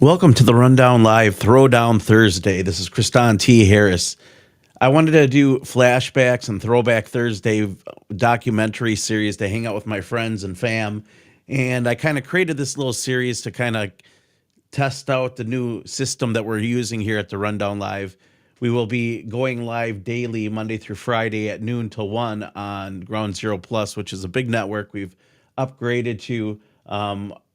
Welcome to the Rundown Live Throwdown Thursday. This is Kristan T. Harris. I wanted to do flashbacks and throwback Thursday documentary series to hang out with my friends and fam. And I kind of created this little series to kind of test out the new system that we're using here at the Rundown Live. We will be going live daily, Monday through Friday at noon till 1 on Ground Zero Plus, which is a big network we've upgraded to.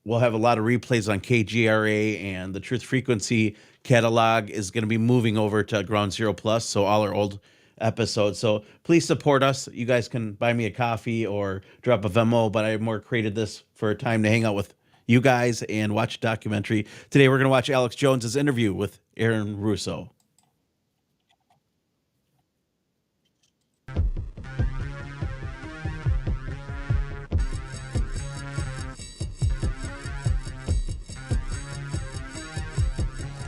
We'll have a lot of replays on KGRA, and the Truth Frequency catalog is going to be moving over to Ground Zero Plus, so all our old episodes. So please support us. You guys can buy me a coffee or drop a Venmo, but I more created this for a time to hang out with you guys and watch a documentary. Today we're going to watch Alex Jones's interview with Aaron Russo.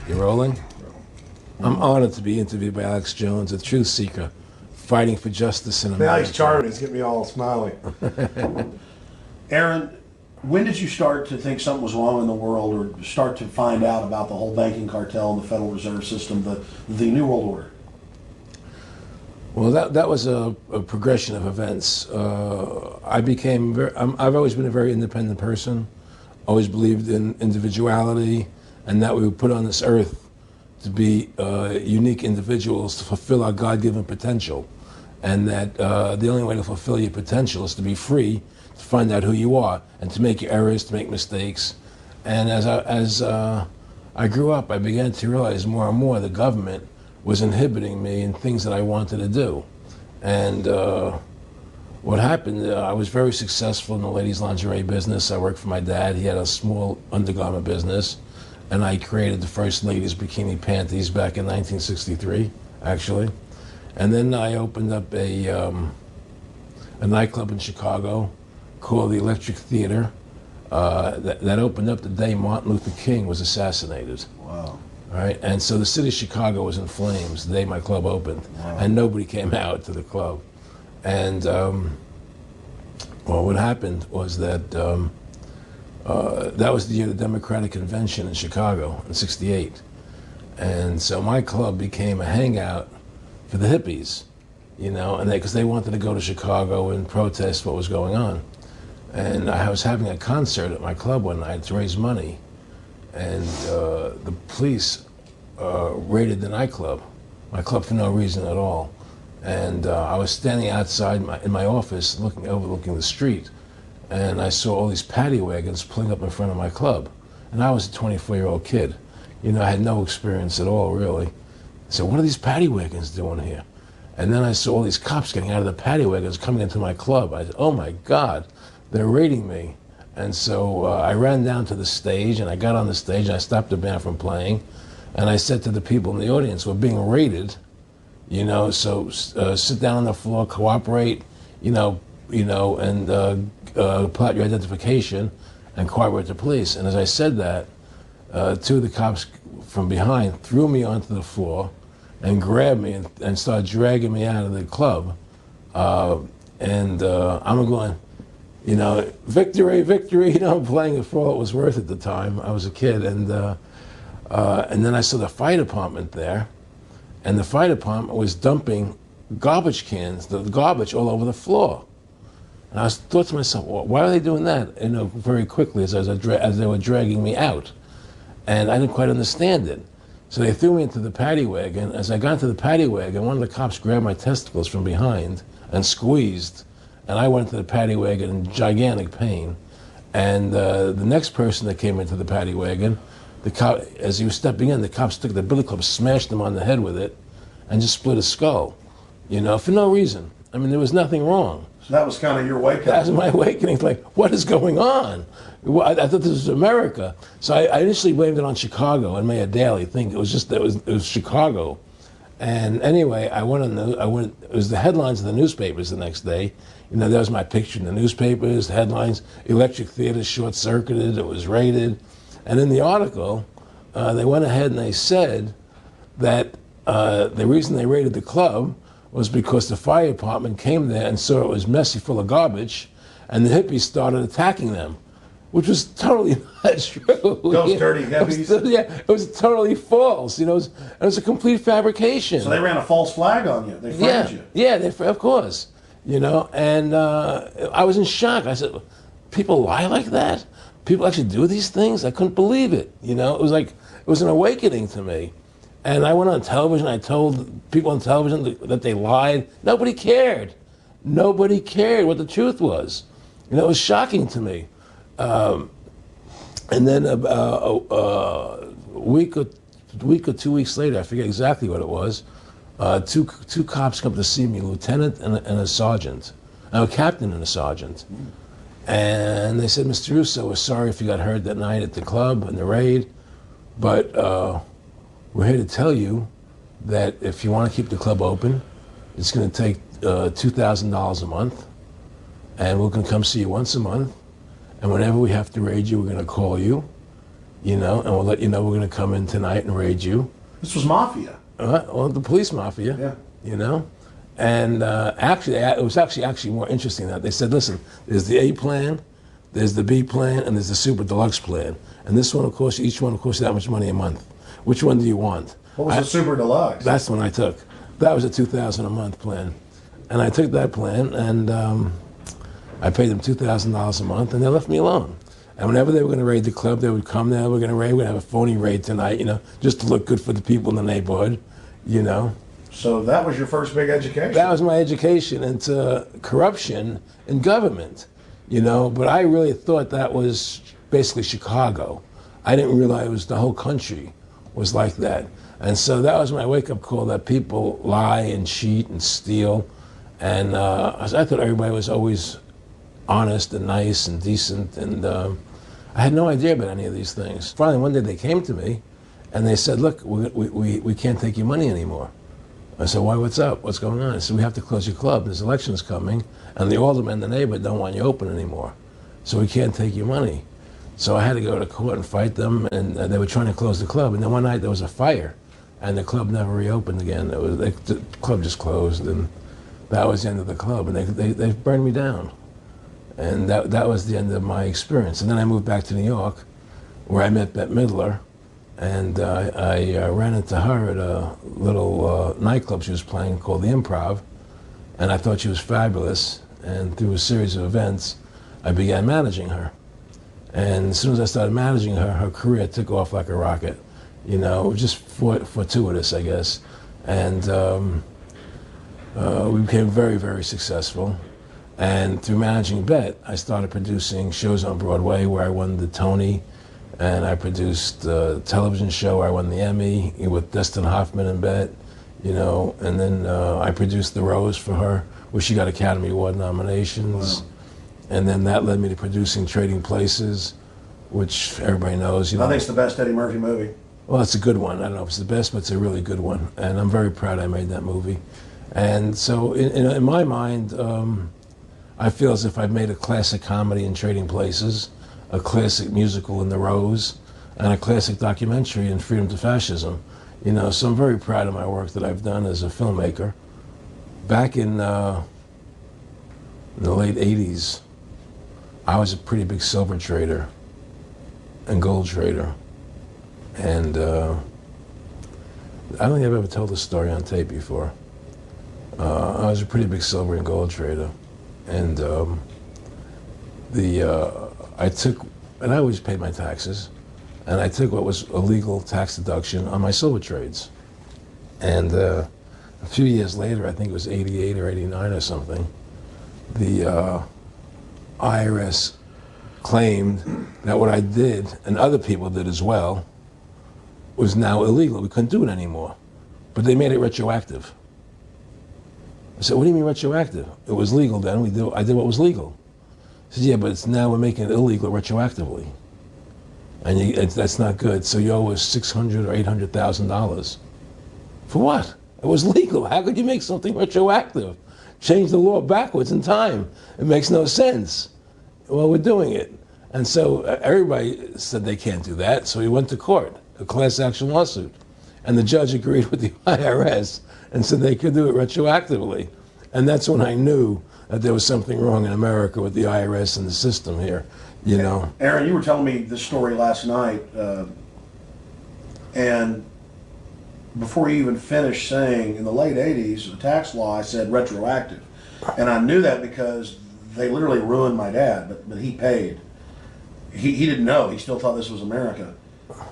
You rolling? I'm honored to be interviewed by Alex Jones, a truth seeker, fighting for justice in America. Now he's charming. He's getting me all smiley. Aaron, when did you start to think something was wrong in the world, or start to find out about the whole banking cartel and the Federal Reserve System, the New World Order? Well, that was a progression of events. I've always been a very independent person, always believed in individuality, and that we were put on this earth to be unique individuals to fulfill our God-given potential, and that the only way to fulfill your potential is to be free, to find out who you are, and to make your errors, to make mistakes. And as I grew up, I began to realize more and more the government was inhibiting me in things that I wanted to do. And what happened, I was very successful in the ladies' lingerie business. I worked for my dad. He had a small undergarment business. And I created the first ladies' bikini panties back in 1963, actually. And then I opened up a nightclub in Chicago called the Electric Theater that opened up the day Martin Luther King was assassinated. Wow. All right, and so the city of Chicago was in flames the day my club opened, wow. And nobody came out to the club. And well, what happened was that that was the year of the Democratic Convention in Chicago in '68. And so my club became a hangout for the hippies, you know, and because they wanted to go to Chicago and protest what was going on. And I was having a concert at my club one night to raise money, and the police raided the nightclub, my club, for no reason at all. And I was standing outside in my office overlooking the street, and I saw all these paddy wagons pulling up in front of my club. And I was a 24-year-old kid. You know, I had no experience at all, really. So what are these paddy wagons doing here? And then I saw all these cops getting out of the paddy wagons coming into my club. I said, oh my God, they're raiding me. And so I ran down to the stage, and I got on the stage, and I stopped the band from playing. And I said to the people in the audience, we're being raided, you know, so sit down on the floor, cooperate, and pull out your identification and cooperate with the police. And as I said that, two of the cops from behind threw me onto the floor and grabbed me and started dragging me out of the club. I'm going, you know, victory, victory, you know, playing it for all it was worth at the time. I was a kid. And then I saw the fire department there, and the fire department was dumping garbage cans, the garbage all over the floor. And I thought to myself, well, why are they doing that? You know, very quickly as they were dragging me out. And I didn't quite understand it. So they threw me into the paddy wagon. As I got into the paddy wagon, one of the cops grabbed my testicles from behind and squeezed. And I went into the paddy wagon in gigantic pain. And the next person that came into the paddy wagon, the cop, as he was stepping in, the cops took the billy club, smashed him on the head with it, and just split his skull, you know, for no reason. I mean, there was nothing wrong. So that was kind of your wake-up. That was my awakening. Like, what is going on? I thought this was America. So I initially blamed it on Chicago and made a daily thing. It was Chicago. And anyway, it was the headlines of the newspapers the next day. You know, there was my picture in the newspapers, the headlines, Electric Theater short-circuited, it was raided. And in the article, they went ahead and they said that the reason they raided the club was because the fire department came there and saw it was messy, full of garbage, and the hippies started attacking them. which was totally not true. Those dirty hippies. It was totally false. You know, it was a complete fabrication. So they ran a false flag on you. They framed you. Yeah, of course. You know, and I was in shock. I said, people lie like that? People actually do these things? I couldn't believe it. You know, it was an awakening to me. And I went on television. I told people on television that they lied. Nobody cared. Nobody cared what the truth was. You know, it was shocking to me. And then a week or 2 weeks later, I forget exactly what it was, two cops come to see me, a lieutenant and a sergeant, a captain and a sergeant. And they said, Mr. Russo, we're sorry if you got hurt that night at the club in the raid, but we're here to tell you that if you want to keep the club open, it's going to take $2,000 a month, and we're going to come see you once a month, and whenever we have to raid you, we're going to call you, you know, and we'll let you know we're going to come in tonight and raid you. This was mafia. Well, the police mafia, Yeah. You know. And actually, it was actually more interesting than that. They said, listen, there's the A plan, there's the B plan, and there's the super deluxe plan. And this one, of course, each one will cost you that much money a month. Which one do you want? What was the super deluxe? That's the one I took. That was a $2,000 a month plan. And I took that plan, and I paid them $2,000 a month, and they left me alone. And whenever they were going to raid the club, they would come there, we're going to have a phony raid tonight, you know, just to look good for the people in the neighborhood, you know. So that was your first big education? That was my education into corruption in government, you know, but I really thought that was basically Chicago. I didn't realize it was the whole country was like that. And so that was my wake-up call, that people lie and cheat and steal. And I thought everybody was always honest and nice and decent, and I had no idea about any of these things. Finally, one day they came to me and they said, look, we can't take your money anymore. I said, why, what's up? What's going on? I said, we have to close your club. There's elections coming, and the aldermen in the neighborhood don't want you open anymore. So we can't take your money. So I had to go to court and fight them, and they were trying to close the club. And then one night there was a fire, and the club never reopened again. The club just closed, and that was the end of the club. And they burned me down. And that was the end of my experience. And then I moved back to New York, where I met Bette Midler. And I ran into her at a little nightclub she was playing called the Improv, and I thought she was fabulous. And through a series of events, I began managing her. And as soon as I started managing her, her career took off like a rocket. You know, it was just fortuitous, I guess. And we became very, very successful. And through managing Bette, I started producing shows on Broadway where I won the Tony. And I produced a television show where I won the Emmy with Dustin Hoffman and Bette, you know. And then I produced The Rose for her, where she got Academy Award nominations. Wow. And then that led me to producing Trading Places, which everybody knows. You know, I think it's the best Eddie Murphy movie. Well, it's a good one. I don't know if it's the best, but it's a really good one. And I'm very proud I made that movie. And so in my mind, I feel as if I've made a classic comedy in Trading Places, a classic musical in The Rose, and a classic documentary in Freedom to Fascism. You know, so I'm very proud of my work that I've done as a filmmaker. Back in the late 80s, I was a pretty big silver trader and gold trader. And I don't think I've ever told this story on tape before. I was a pretty big silver and gold trader. And I always paid my taxes, and I took what was a legal tax deduction on my silver trades. And a few years later, I think it was 88 or 89 or something, the IRS claimed that what I did, and other people did as well, was now illegal. We couldn't do it anymore. But they made it retroactive. I said, what do you mean retroactive? It was legal then. I did what was legal. He said, yeah, but it's now we're making it illegal retroactively. And that's not good. So you owe us $600,000 or $800,000. For what? It was legal. How could you make something retroactive? Change the law backwards in time. It makes no sense. Well, we're doing it. And so everybody said they can't do that. So we went to court, a class action lawsuit. And the judge agreed with the IRS and said they could do it retroactively. And that's when I knew that there was something wrong in America with the IRS and the system here. you know. Aaron, you were telling me this story last night, and before you even finished saying, in the late 80s, the tax law, I said retroactive. And I knew that because they literally ruined my dad, but he paid. He didn't know. He still thought this was America.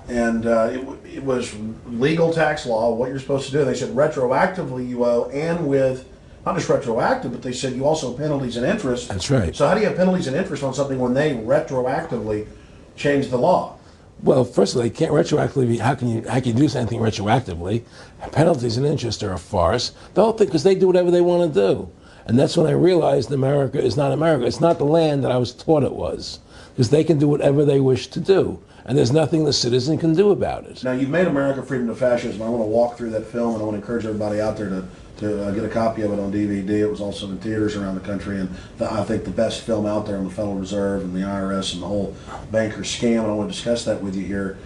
And it was legal tax law, what you're supposed to do. They said retroactively you owe, and with, not just retroactive, but they said you also have penalties and interest. That's right. So how do you have penalties and interest on something when they retroactively changed the law? Well, first of all, they can't retroactively. How can you do anything retroactively? Penalties and interest are a farce. The whole thing, because they do whatever they want to do. And that's when I realized America is not America. It's not the land that I was taught it was. Because they can do whatever they wish to do. And there's nothing the citizen can do about it. Now, you've made America Freedom to Fascism. I want to walk through that film, and I want to encourage everybody out there to get a copy of it on DVD. It was also in theaters around the country, and I think the best film out there on the Federal Reserve and the IRS and the whole banker scam, and I want to discuss that with you here.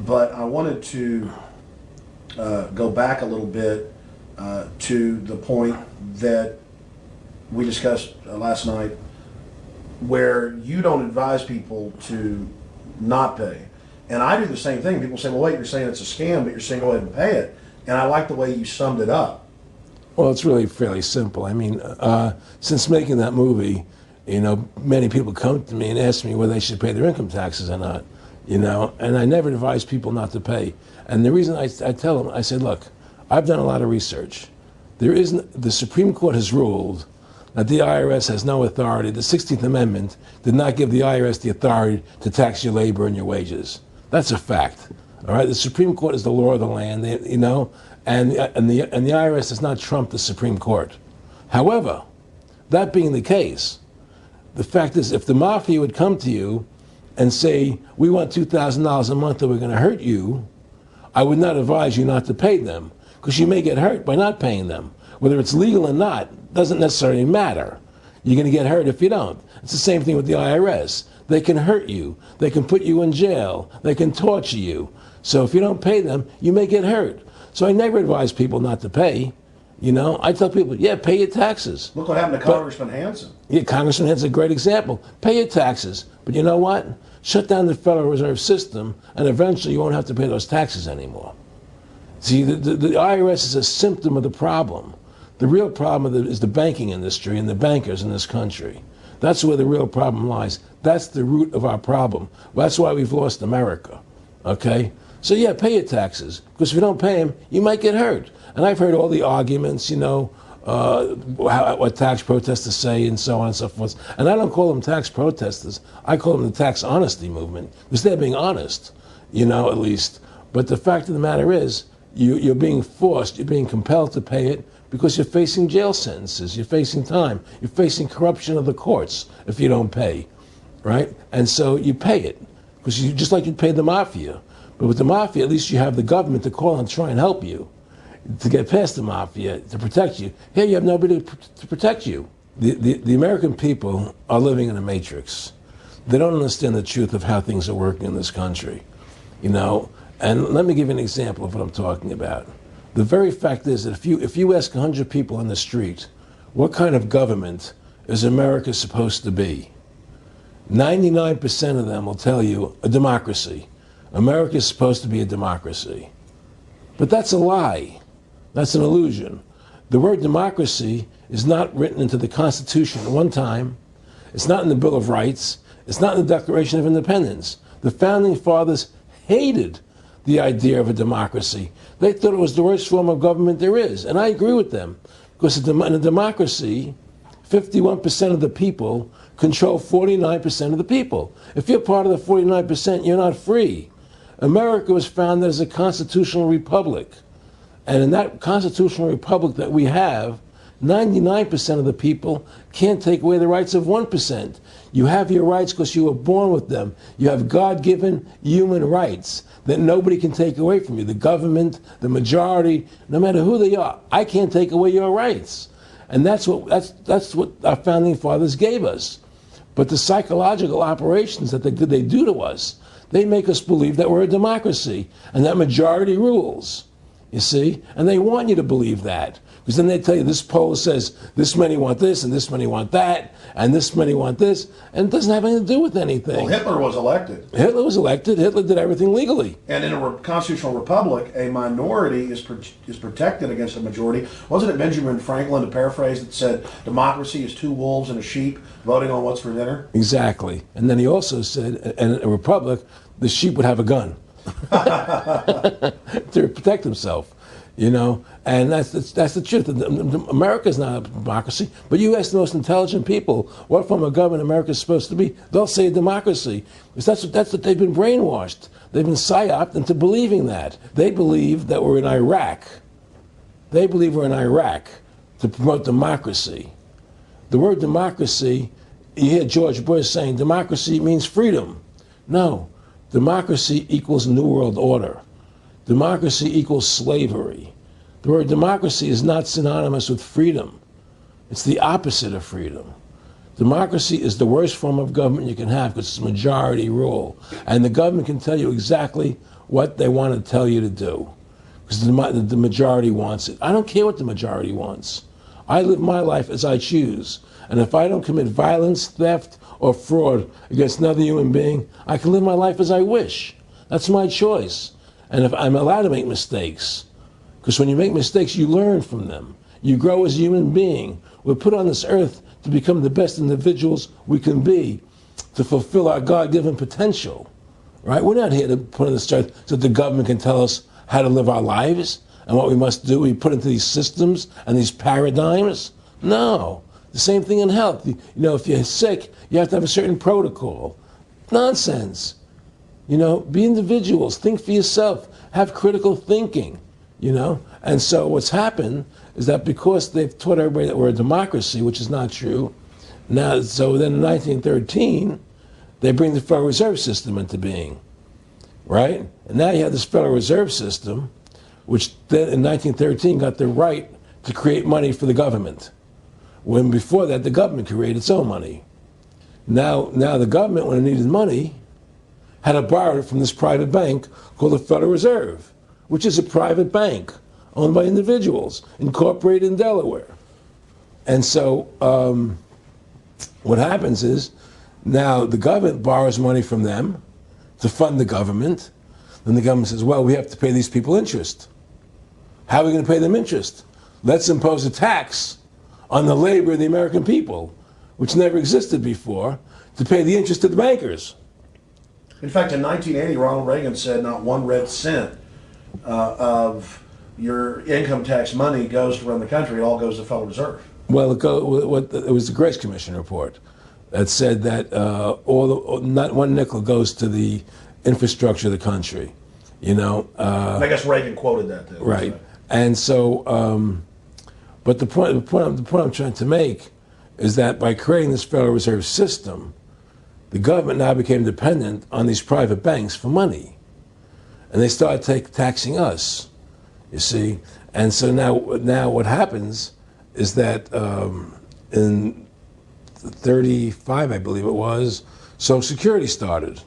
But I wanted to go back a little bit to the point that we discussed last night, where you don't advise people to not pay. And I do the same thing. People say, well, wait, you're saying it's a scam, but you're saying go ahead and pay it. And I like the way you summed it up. Well, it's really fairly simple. I mean, since making that movie, you know, many people come to me and ask me whether they should pay their income taxes or not, you know, and I never advise people not to pay. And the reason I tell them, I said, look, I've done a lot of research. The Supreme Court has ruled that the IRS has no authority. The 16th Amendment did not give the IRS the authority to tax your labor and your wages. That's a fact. All right, the Supreme Court is the law of the land, you know, and the IRS does not trump the Supreme Court. However, that being the case, the fact is, if the mafia would come to you and say, we want $2,000 a month or we're going to hurt you, I would not advise you not to pay them, because you may get hurt by not paying them. Whether it's legal or not doesn't necessarily matter. You're going to get hurt if you don't. It's the same thing with the IRS. They can hurt you. They can put you in jail. They can torture you. So if you don't pay them, you may get hurt. So I never advise people not to pay. You know, I tell people, yeah, pay your taxes. Look what happened to Congressman Hansen. Yeah, Congressman Hansen's a great example. Pay your taxes. But you know what? Shut down the Federal Reserve System, and eventually you won't have to pay those taxes anymore. See, the IRS is a symptom of the problem. The real problem is the banking industry and the bankers in this country. That's where the real problem lies. That's the root of our problem. That's why we've lost America, okay? So yeah, pay your taxes, because if you don't pay them, you might get hurt. And I've heard all the arguments, you know, what tax protesters say and so on and so forth. And I don't call them tax protesters. I call them the tax honesty movement, because they're being honest, you know, at least. But the fact of the matter is, you're being forced, you're being compelled to pay it, because you're facing jail sentences, you're facing time, you're facing corruption of the courts if you don't pay, right? And so you pay it, because you just like you pay the mafia. But with the mafia, at least you have the government to call and try and help you to get past the mafia, to protect you. Here you have nobody to protect you. The American people are living in a matrix. They don't understand the truth of how things are working in this country, you know? And let me give you an example of what I'm talking about. The very fact is that if you ask 100 people on the street, what kind of government is America supposed to be? 99% of them will tell you a democracy. America is supposed to be a democracy. But that's a lie. That's an illusion. The word democracy is not written into the Constitution at one time. It's not in the Bill of Rights. It's not in the Declaration of Independence. The Founding Fathers hated the idea of a democracy. They thought it was the worst form of government there is. And I agree with them. Because in a democracy, 51% of the people control 49% of the people. If you're part of the 49%, you're not free. America was founded as a constitutional republic. And in that constitutional republic that we have, 99% of the people can't take away the rights of 1%. You have your rights because you were born with them. You have God-given human rights that nobody can take away from you. The government, the majority, no matter who they are, I can't take away your rights. And that's what our founding fathers gave us. But the psychological operations that they do to us, they make us believe that we're a democracy and that majority rules, you see? And they want you to believe that, Because then they tell you this poll says this many want this and this many want that and this many want this, and it doesn't have anything to do with anything. Well, Hitler was elected. Hitler was elected. Hitler did everything legally. And in a constitutional republic, a minority is protected against a majority. Wasn't it Benjamin Franklin, to paraphrase, that said democracy is two wolves and a sheep voting on what's for dinner? Exactly. And then he also said, in a republic, the sheep would have a gun to protect himself. You know, and that's the truth. America's not a democracy, but you ask the most intelligent people what form of government America is supposed to be, they'll say a democracy. Because that's what they've been brainwashed. They've been psyoped into believing that. They believe that we're in Iraq. They believe we're in Iraq to promote democracy. The word democracy, you hear George Bush saying democracy means freedom. No, democracy equals New World Order. Democracy equals slavery. The word democracy is not synonymous with freedom. It's the opposite of freedom. Democracy is the worst form of government you can have because it's majority rule. And the government can tell you exactly what they want to tell you to do because the majority wants it. I don't care what the majority wants. I live my life as I choose. And if I don't commit violence, theft, or fraud against another human being, I can live my life as I wish. That's my choice. And if I'm allowed to make mistakes, because when you make mistakes, you learn from them. You grow as a human being. We're put on this earth to become the best individuals we can be, to fulfill our God-given potential, right? We're not here to put on this earth so that the government can tell us how to live our lives and what we must do. We put into these systems and these paradigms. No. The same thing in health. You know, if you're sick, you have to have a certain protocol. Nonsense. You know, be individuals, think for yourself, have critical thinking, you know. And so what's happened is that because they've taught everybody that we're a democracy, which is not true, now, so then in 1913, they bring the Federal Reserve System into being, right? And now you have this Federal Reserve System, which then in 1913 got the right to create money for the government, when before that the government created its own money. Now the government, when it needed money, had to borrow it from this private bank called the Federal Reserve, which is a private bank owned by individuals, incorporated in Delaware. And so what happens is now the government borrows money from them to fund the government. Then the government says, well, we have to pay these people interest. How are we going to pay them interest? Let's impose a tax on the labor of the American people, which never existed before, to pay the interest of the bankers. In fact, in 1980, Ronald Reagan said not 1 red cent of your income tax money goes to run the country. It all goes to the Federal Reserve. Well, it was the Grace Commission report that said that not 1 nickel goes to the infrastructure of the country. You know. I guess Reagan quoted that too. Right. So. And so, but the point I'm trying to make is that by creating this Federal Reserve System, the government now became dependent on these private banks for money. And they started taxing us, you see. And so now what happens is that in 35, I believe it was, Social Security started.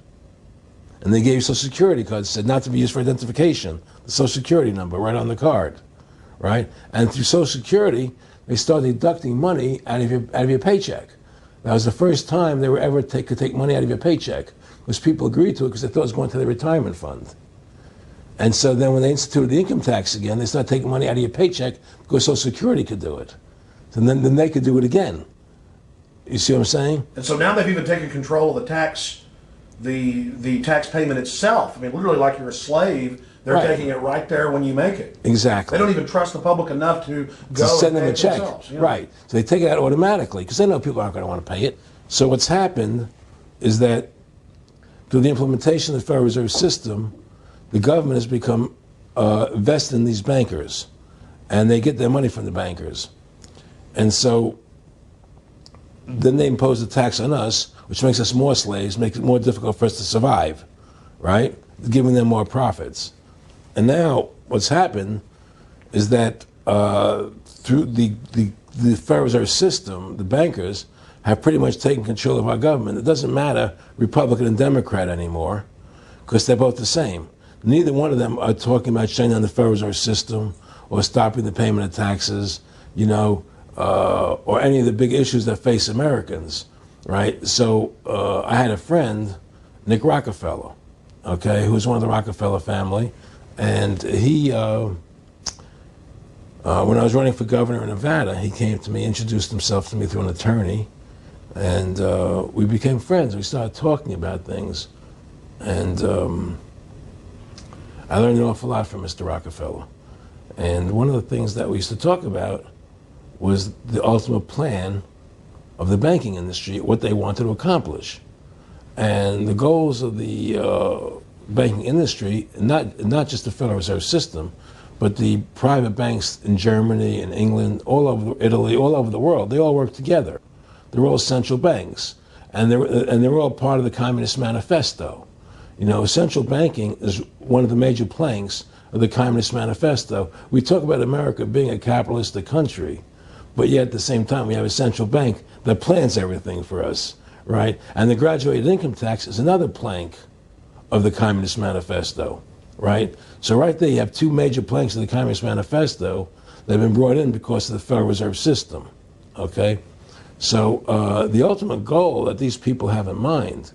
And they gave you Social Security cards, said not to be used for identification, the Social Security number right on the card, right? And through Social Security, they started deducting money out of your paycheck. That was the first time they were ever could take money out of your paycheck, because people agreed to it because they thought it was going to their retirement fund. And so then when they instituted the income tax again, they started taking money out of your paycheck because Social Security could do it. So then they could do it again. You see what I'm saying? And so now they've even taken control of the tax payment itself. I mean, literally like you're a slave. They're taking it right there when you make it. Exactly. They don't even trust the public enough to go send them and a pay it check. themselves. Right. So they take it out automatically because they know people aren't going to want to pay it. So what's happened is that through the implementation of the Federal Reserve System, the government has become vested in these bankers, and they get their money from the bankers. And so then they impose a tax on us, which makes us more slaves, makes it more difficult for us to survive, right? Giving them more profits. And now what's happened is that through the Federal Reserve System, the bankers have pretty much taken control of our government. It doesn't matter Republican and Democrat anymore, because they're both the same. Neither one of them are talking about shutting down the Federal Reserve System or stopping the payment of taxes. or any of the big issues that face Americans, right? So I had a friend, Nick Rockefeller, okay, who was one of the Rockefeller family, and he, when I was running for governor in Nevada, he came to me, introduced himself to me through an attorney, and we became friends. We started talking about things, and I learned an awful lot from Mr. Rockefeller. And one of the things that we used to talk about was the ultimate plan of the banking industry, what they wanted to accomplish. And the goals of the banking industry, not just the Federal Reserve System, but the private banks in Germany and England, all over Italy, all over the world, they all work together. They're all central banks, and they're all part of the Communist Manifesto. Central banking is one of the major planks of the Communist Manifesto. We talk about America being a capitalistic country, but yet at the same time we have a central bank that plans everything for us, right? And the graduated income tax is another plank of the Communist Manifesto, right? So right there you have two major planks of the Communist Manifesto that have been brought in because of the Federal Reserve System, okay? So the ultimate goal that these people have in mind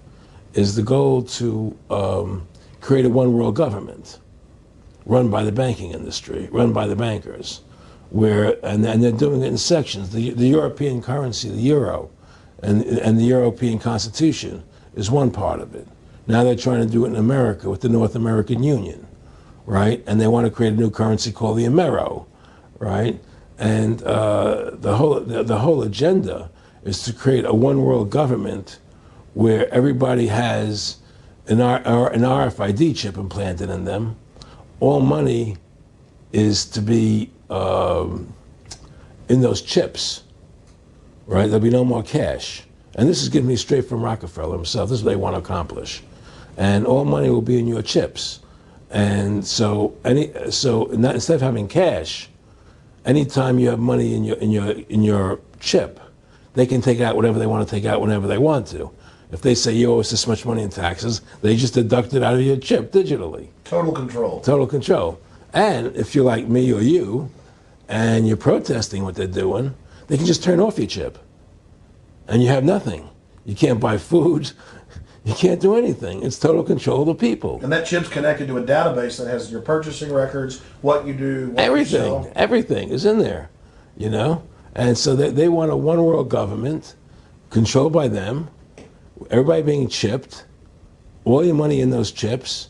is the goal to create a one world government run by the banking industry, run by the bankers, and they're doing it in sections. The European currency, the euro, and the European Constitution is one part of it. Now they're trying to do it in America with the North American Union, right? And they want to create a new currency called the Amero, right? And the whole agenda is to create a one world government where everybody has an RFID chip implanted in them. All money is to be in those chips, right? There'll be no more cash. And this is given me straight from Rockefeller himself. This is what they want to accomplish. And all money will be in your chips. And so instead of having cash, anytime you have money in your chip, they can take out whatever they want to take out whenever they want to. If they say you owe us this much money in taxes, they just deduct it out of your chip digitally. Total control. Total control. And if you're like me or you, and you're protesting what they're doing, they can just turn off your chip. And you have nothing. You can't buy food. You can't do anything. It's total control of the people. And that chip's connected to a database that has your purchasing records, what you do, what you sell. Everything is in there, And so they want a one world government controlled by them, everybody being chipped, all your money in those chips,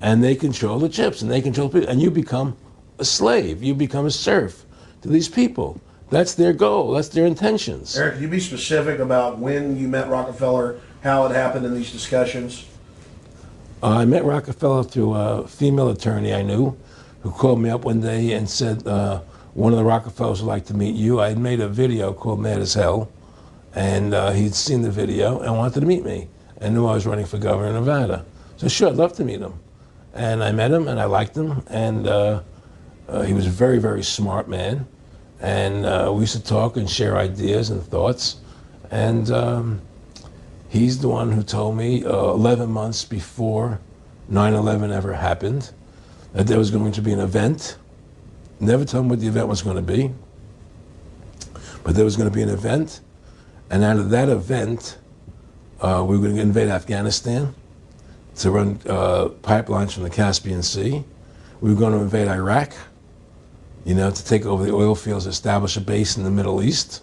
and they control the chips, and they control people, and you become a slave. You become a serf to these people. That's their goal. That's their intentions. Eric, can you be specific about when you met Rockefeller, how it happened in these discussions? I met Rockefeller through a female attorney I knew who called me up one day and said, one of the Rockefellers would like to meet you. I had made a video called Mad as Hell, and he'd seen the video and wanted to meet me and knew I was running for governor of Nevada. So sure, I'd love to meet him. And I met him and I liked him, and he was a very, very smart man. And we used to talk and share ideas and thoughts. And he's the one who told me 11 months before 9/11 ever happened that there was going to be an event. Never told me what the event was going to be, but there was going to be an event. And out of that event, we were going to invade Afghanistan to run pipelines from the Caspian Sea. We were going to invade Iraq, to take over the oil fields, establish a base in the Middle East,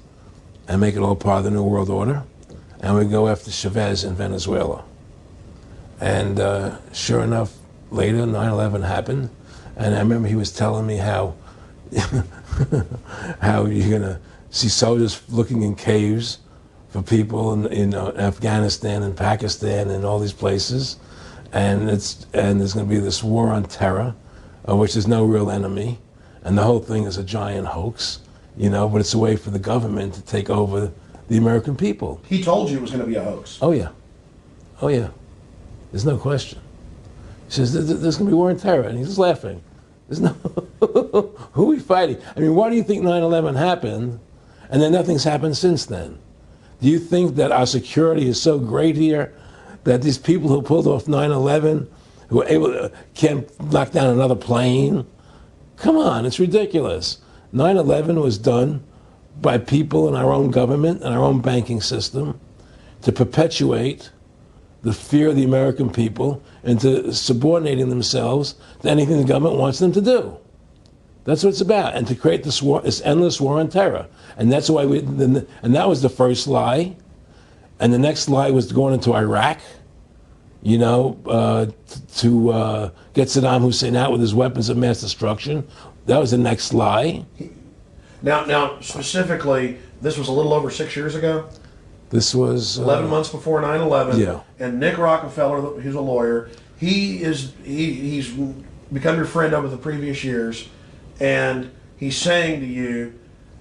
and make it all part of the New World Order. And we'd go after Chavez in Venezuela. And sure enough, later 9/11 happened. And I remember he was telling me how you're going to see soldiers looking in caves for people in Afghanistan and Pakistan and all these places. And there's going to be this war on terror, which there's no real enemy. And the whole thing is a giant hoax, but it's a way for the government to take over the American people. He told you it was going to be a hoax. Oh, yeah. Oh, yeah. There's no question. He says, there's going to be war on terror. And he's just laughing. There's no... Who are we fighting? I mean, why do you think 9/11 happened and then nothing's happened since then? Do you think that our security is so great here that these people who pulled off 9/11, who were able to, can't knock down another plane? Come on, it's ridiculous. 9/11 was done by people in our own government and our own banking system to perpetuate the fear of the American people into subordinating themselves to anything the government wants them to do. That's what it's about, and to create this war, this endless war on terror. And that's why and that was the first lie. And the next lie was going into Iraq, you know, to get Saddam Hussein out with his weapons of mass destruction. That was the next lie. Now, specifically, this was a little over 6 years ago. This was 11 months before 9/11. Yeah. And Nick Rockefeller, who's a lawyer, he's become your friend over the previous years, and he's saying to you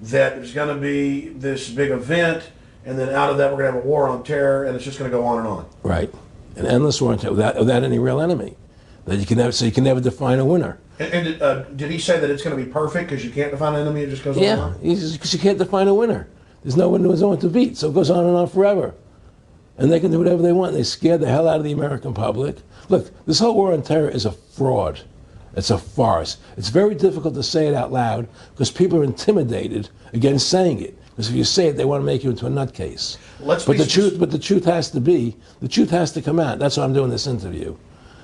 that there's going to be this big event, and then out of that we're going to have a war on terror, and it's just going to go on and on. Right, an endless war on terror without any real enemy. That you can never, so you can never define a winner. And did he say that it's going to be perfect because you can't define an enemy? It just goes on and on? Yeah, because you can't define a winner. There's no one to beat, so it goes on and on forever. And they can do whatever they want. They scare the hell out of the American public. Look, this whole war on terror is a fraud. It's a farce. It's very difficult to say it out loud because people are intimidated against saying it. Because if you say it, they want to make you into a nutcase. But the truth has to come out. That's why I'm doing this interview.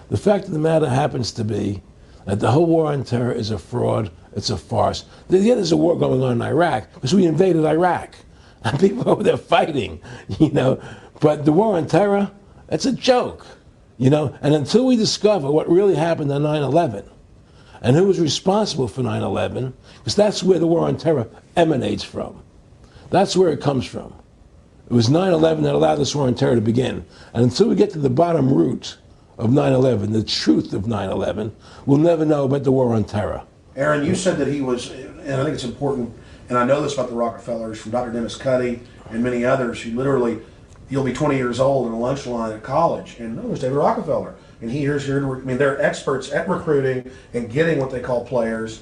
The fact of the matter happens to be that the whole war on terror is a fraud. It's a farce. Yeah, there's a war going on in Iraq because we invaded Iraq. And people over there fighting, you know. But the war on terror, it's a joke, you know. And until we discover what really happened on 9/11 and who was responsible for 9/11, because that's where the war on terror emanates from. That's where it comes from. It was 9/11 that allowed this war on terror to begin. And until we get to the bottom root of 9/11, the truth of 9/11, we'll never know about the war on terror. Aaron, you said that he was, and I think it's important, and I know this about the Rockefellers from Dr. Dennis Cuddy and many others who literally, you'll be 20 years old in a lunch line at college, and no, there's David Rockefeller. And here's here to, I mean, they're experts at recruiting and getting what they call players,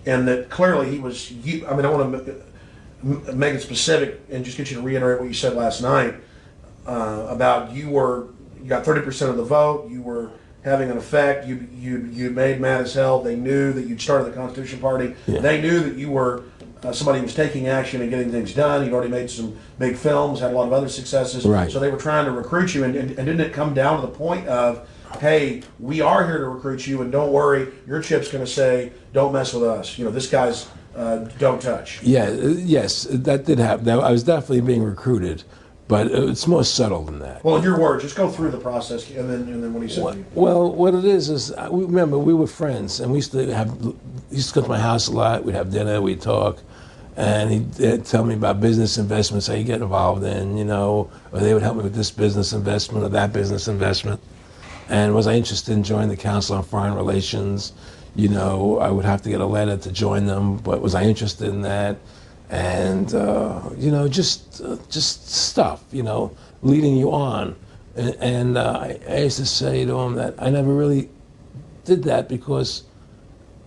and that clearly he was, I mean, I want to make it specific and just get you to reiterate what you said last night about you got 30% of the vote, you were having an effect, you made mad as hell. They knew that you'd started the Constitution Party. Yeah. They knew that you were somebody who was taking action and getting things done. You'd already made some big films, had a lot of other successes. Right. So they were trying to recruit you, and didn't it come down to the point of, hey, we are here to recruit you, and don't worry, your chip's going to say, don't mess with us. You know, this guy's don't touch. Yeah, yes, that did happen. I was definitely being recruited, but it's more subtle than that. Well, in your words, just go through the process, and then what he said to you. Well, what it is remember, we were friends, and he used to come to my house a lot. We'd have dinner, we'd talk, and he'd tell me about business investments, how you get involved in, you know, or they would help me with this business investment or that business investment. And was I interested in joining the Council on Foreign Relations? You know, I would have to get a letter to join them, but was I interested in that? And, you know, just stuff, you know, leading you on. And I used to say to him that I never really did that because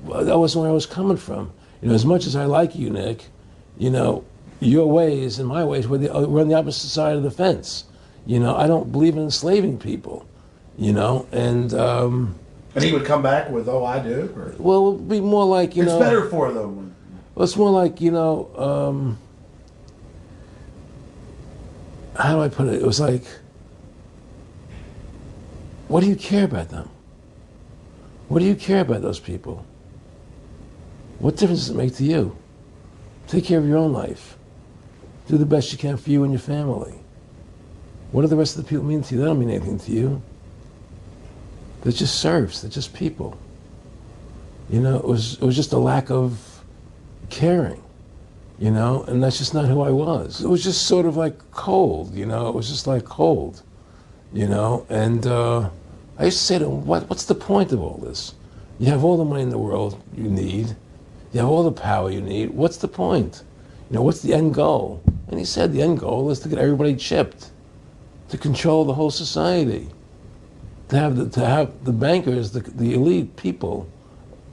that wasn't where I was coming from. You know, as much as I like you, Nick, you know, your ways and my ways, we're on the opposite side of the fence. You know, I don't believe in enslaving people, you know, and he would come back with, oh, I do? Or? Well, it would be more like, you know. It's better for them. Well, it's more like, you know, how do I put it? It was like, what do you care about them? What do you care about those people? What difference does it make to you? Take care of your own life. Do the best you can for you and your family. What do the rest of the people mean to you? They don't mean anything to you. They're just serfs. They're just people. You know, it was just a lack of caring, you know, and that's just not who I was. It was just sort of like cold, you know. It was just like cold, you know. And I used to say to him, what's the point of all this? You have all the money in the world you need. You have all the power you need. What's the point? You know, what's the end goal? And he said the end goal is to get everybody chipped, to control the whole society, to have the bankers, the elite people,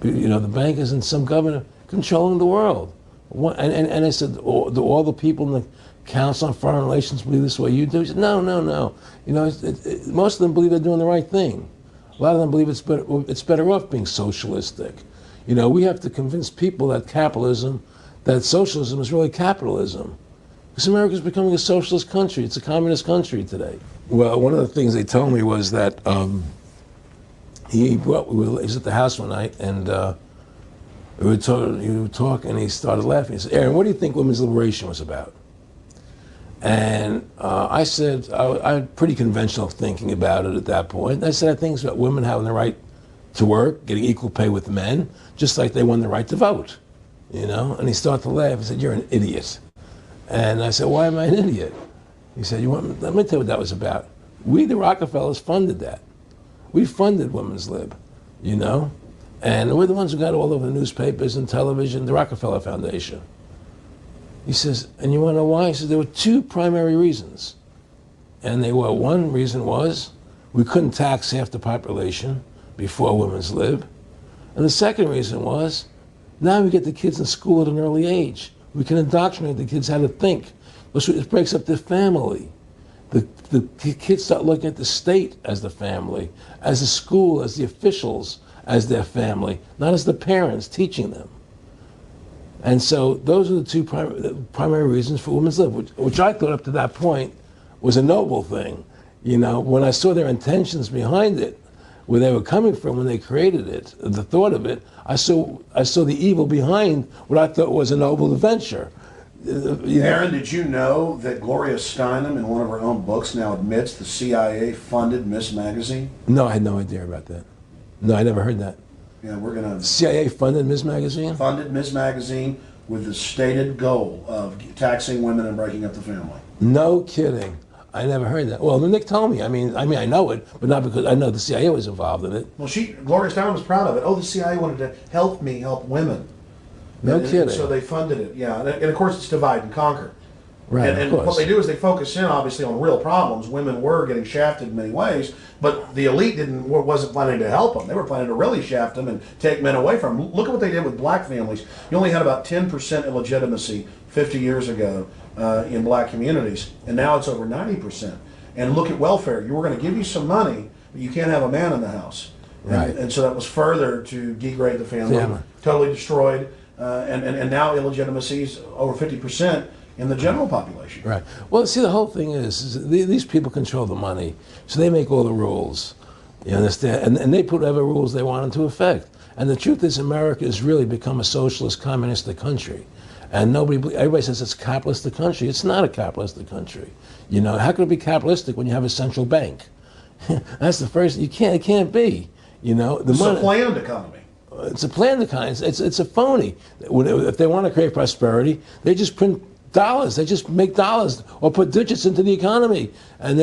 you know, the bankers and some governor controlling the world. And I said, do all the people in the Council on Foreign Relations believe this way you do? He said, no. You know, most of them believe they're doing the right thing. A lot of them believe it's better off being socialistic. You know, we have to convince people that capitalism that socialism is really capitalism. Because America's becoming a socialist country. It's a communist country today. Well, one of the things they told me was that he was at the house one night, and we were talking, and he started laughing. He said, "Aaron, what do you think women's liberation was about?" And I said, I had pretty conventional thinking about it at that point. I said, I think it's about women having the right to work, getting equal pay with men, just like they won the right to vote, you know? And he started to laugh. He said, "You're an idiot." And I said, "Why am I an idiot?" He said, let me tell you what that was about. We, the Rockefellers, funded that. We funded women's lib, you know? And we're the ones who got all over the newspapers and television, the Rockefeller Foundation. He says, "And you want to know why?" He says, "There were two primary reasons." And they were, one reason was we couldn't tax half the population before women's lib. And the second reason was, now we get the kids in school at an early age. We can indoctrinate the kids how to think. It breaks up the family. The kids start looking at the state as the family, as the school, as the officials, as their family, not as the parents teaching them. And so those are the two primary reasons for women's lib, which I thought up to that point was a noble thing. You know, when I saw their intentions behind it, where they were coming from when they created it, the thought of it, I saw the evil behind what I thought was a noble adventure. Aaron, did you know that Gloria Steinem, in one of her own books, now admits the CIA funded Miss Magazine? No, I had no idea about that. No, I never heard that. Yeah, we're going to... CIA funded Miss Magazine? Funded Miss Magazine with the stated goal of taxing women and breaking up the family. No kidding. I never heard that. Well, Nick told me. I mean, I know it, but not because I know the CIA was involved in it. Well, Gloria Steinem was proud of it. Oh, the CIA wanted to help me help women. No kidding. And so they funded it, yeah. And of course, it's divide and conquer. Right, and what they do is they focus in, obviously, on real problems. Women were getting shafted in many ways, but the elite wasn't planning to help them. They were planning to really shaft them and take men away from them. Look at what they did with black families. You only had about 10% illegitimacy 50 years ago in black communities, and now it's over 90%. And look at welfare. You were going to give you some money, but you can't have a man in the house. Right. And so that was further to degrade the family, totally destroyed. And now illegitimacy is over 50% in the general population. Right. Well, see, the whole thing is these people control the money, so they make all the rules. You understand? And they put whatever rules they want into effect. And the truth is, America has really become a socialist, communistic country. And everybody says it's a capitalistic country. It's not a capitalistic country. You know, how can it be capitalistic when you have a central bank? That's the first. It can't be. You know, it's a planned economy. It's a planned economy. It's a phony. If they want to create prosperity, they just print dollars. They just make dollars or put digits into the economy, and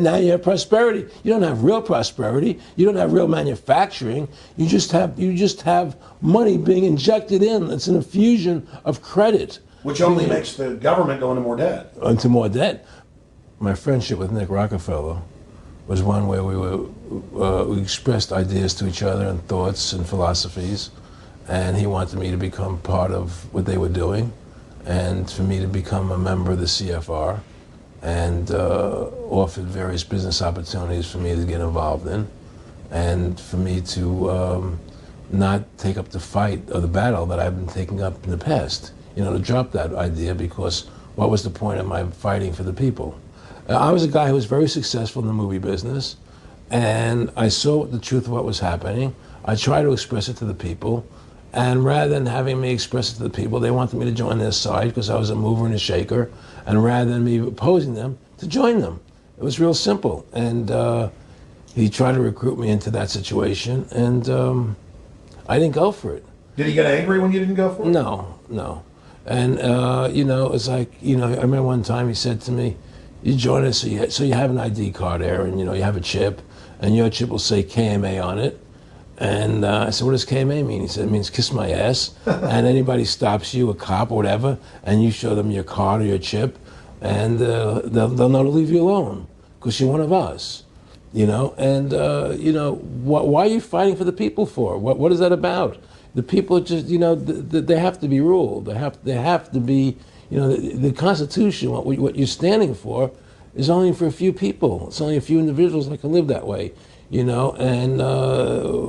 now you have prosperity. You don't have real prosperity. You don't have real manufacturing. You just have money being injected in. It's an infusion of credit, which only makes the government go into more debt. Into more debt. My friendship with Nick Rockefeller was one where we expressed ideas to each other and thoughts and philosophies, and he wanted me to become part of what they were doing, and for me to become a member of the CFR, and offered various business opportunities for me to get involved in, and for me to not take up the fight or the battle that I've been taking up in the past. You know, to drop that idea, because what was the point of my fighting for the people? I was a guy who was very successful in the movie business, and I saw the truth of what was happening. I tried to express it to the people, and rather than having me express it to the people, they wanted me to join their side because I was a mover and a shaker, and rather than me opposing them, to join them. It was real simple, and he tried to recruit me into that situation, and I didn't go for it. Did he get angry when you didn't go for it? No. And, you know, it's like, you know, I remember one time he said to me, "You join us, so you have an ID card, Aaron, you know, you have a chip, and your chip will say KMA on it." And I said, "What does KMA mean?" He said, "It means kiss my ass." And anybody stops you, a cop or whatever, and you show them your card or your chip, and they'll know to leave you alone, because you're one of us, you know? And, you know, why are you fighting for the people for? What is that about? The people are just, you know, they have to be ruled. They have to be, you know, the Constitution, what you're standing for, is only for a few people. It's only a few individuals that can live that way, you know. And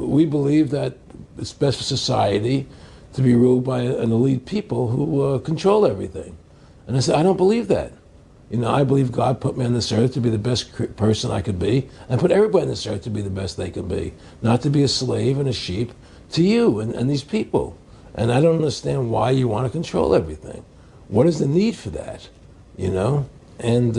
we believe that it's best for society to be ruled by an elite people who control everything. And I said, I don't believe that. You know, I believe God put me on this earth to be the best person I could be, and put everybody on this earth to be the best they can be, not to be a slave and a sheep to you and these people. And I don't understand why you want to control everything. What is the need for that? You know? And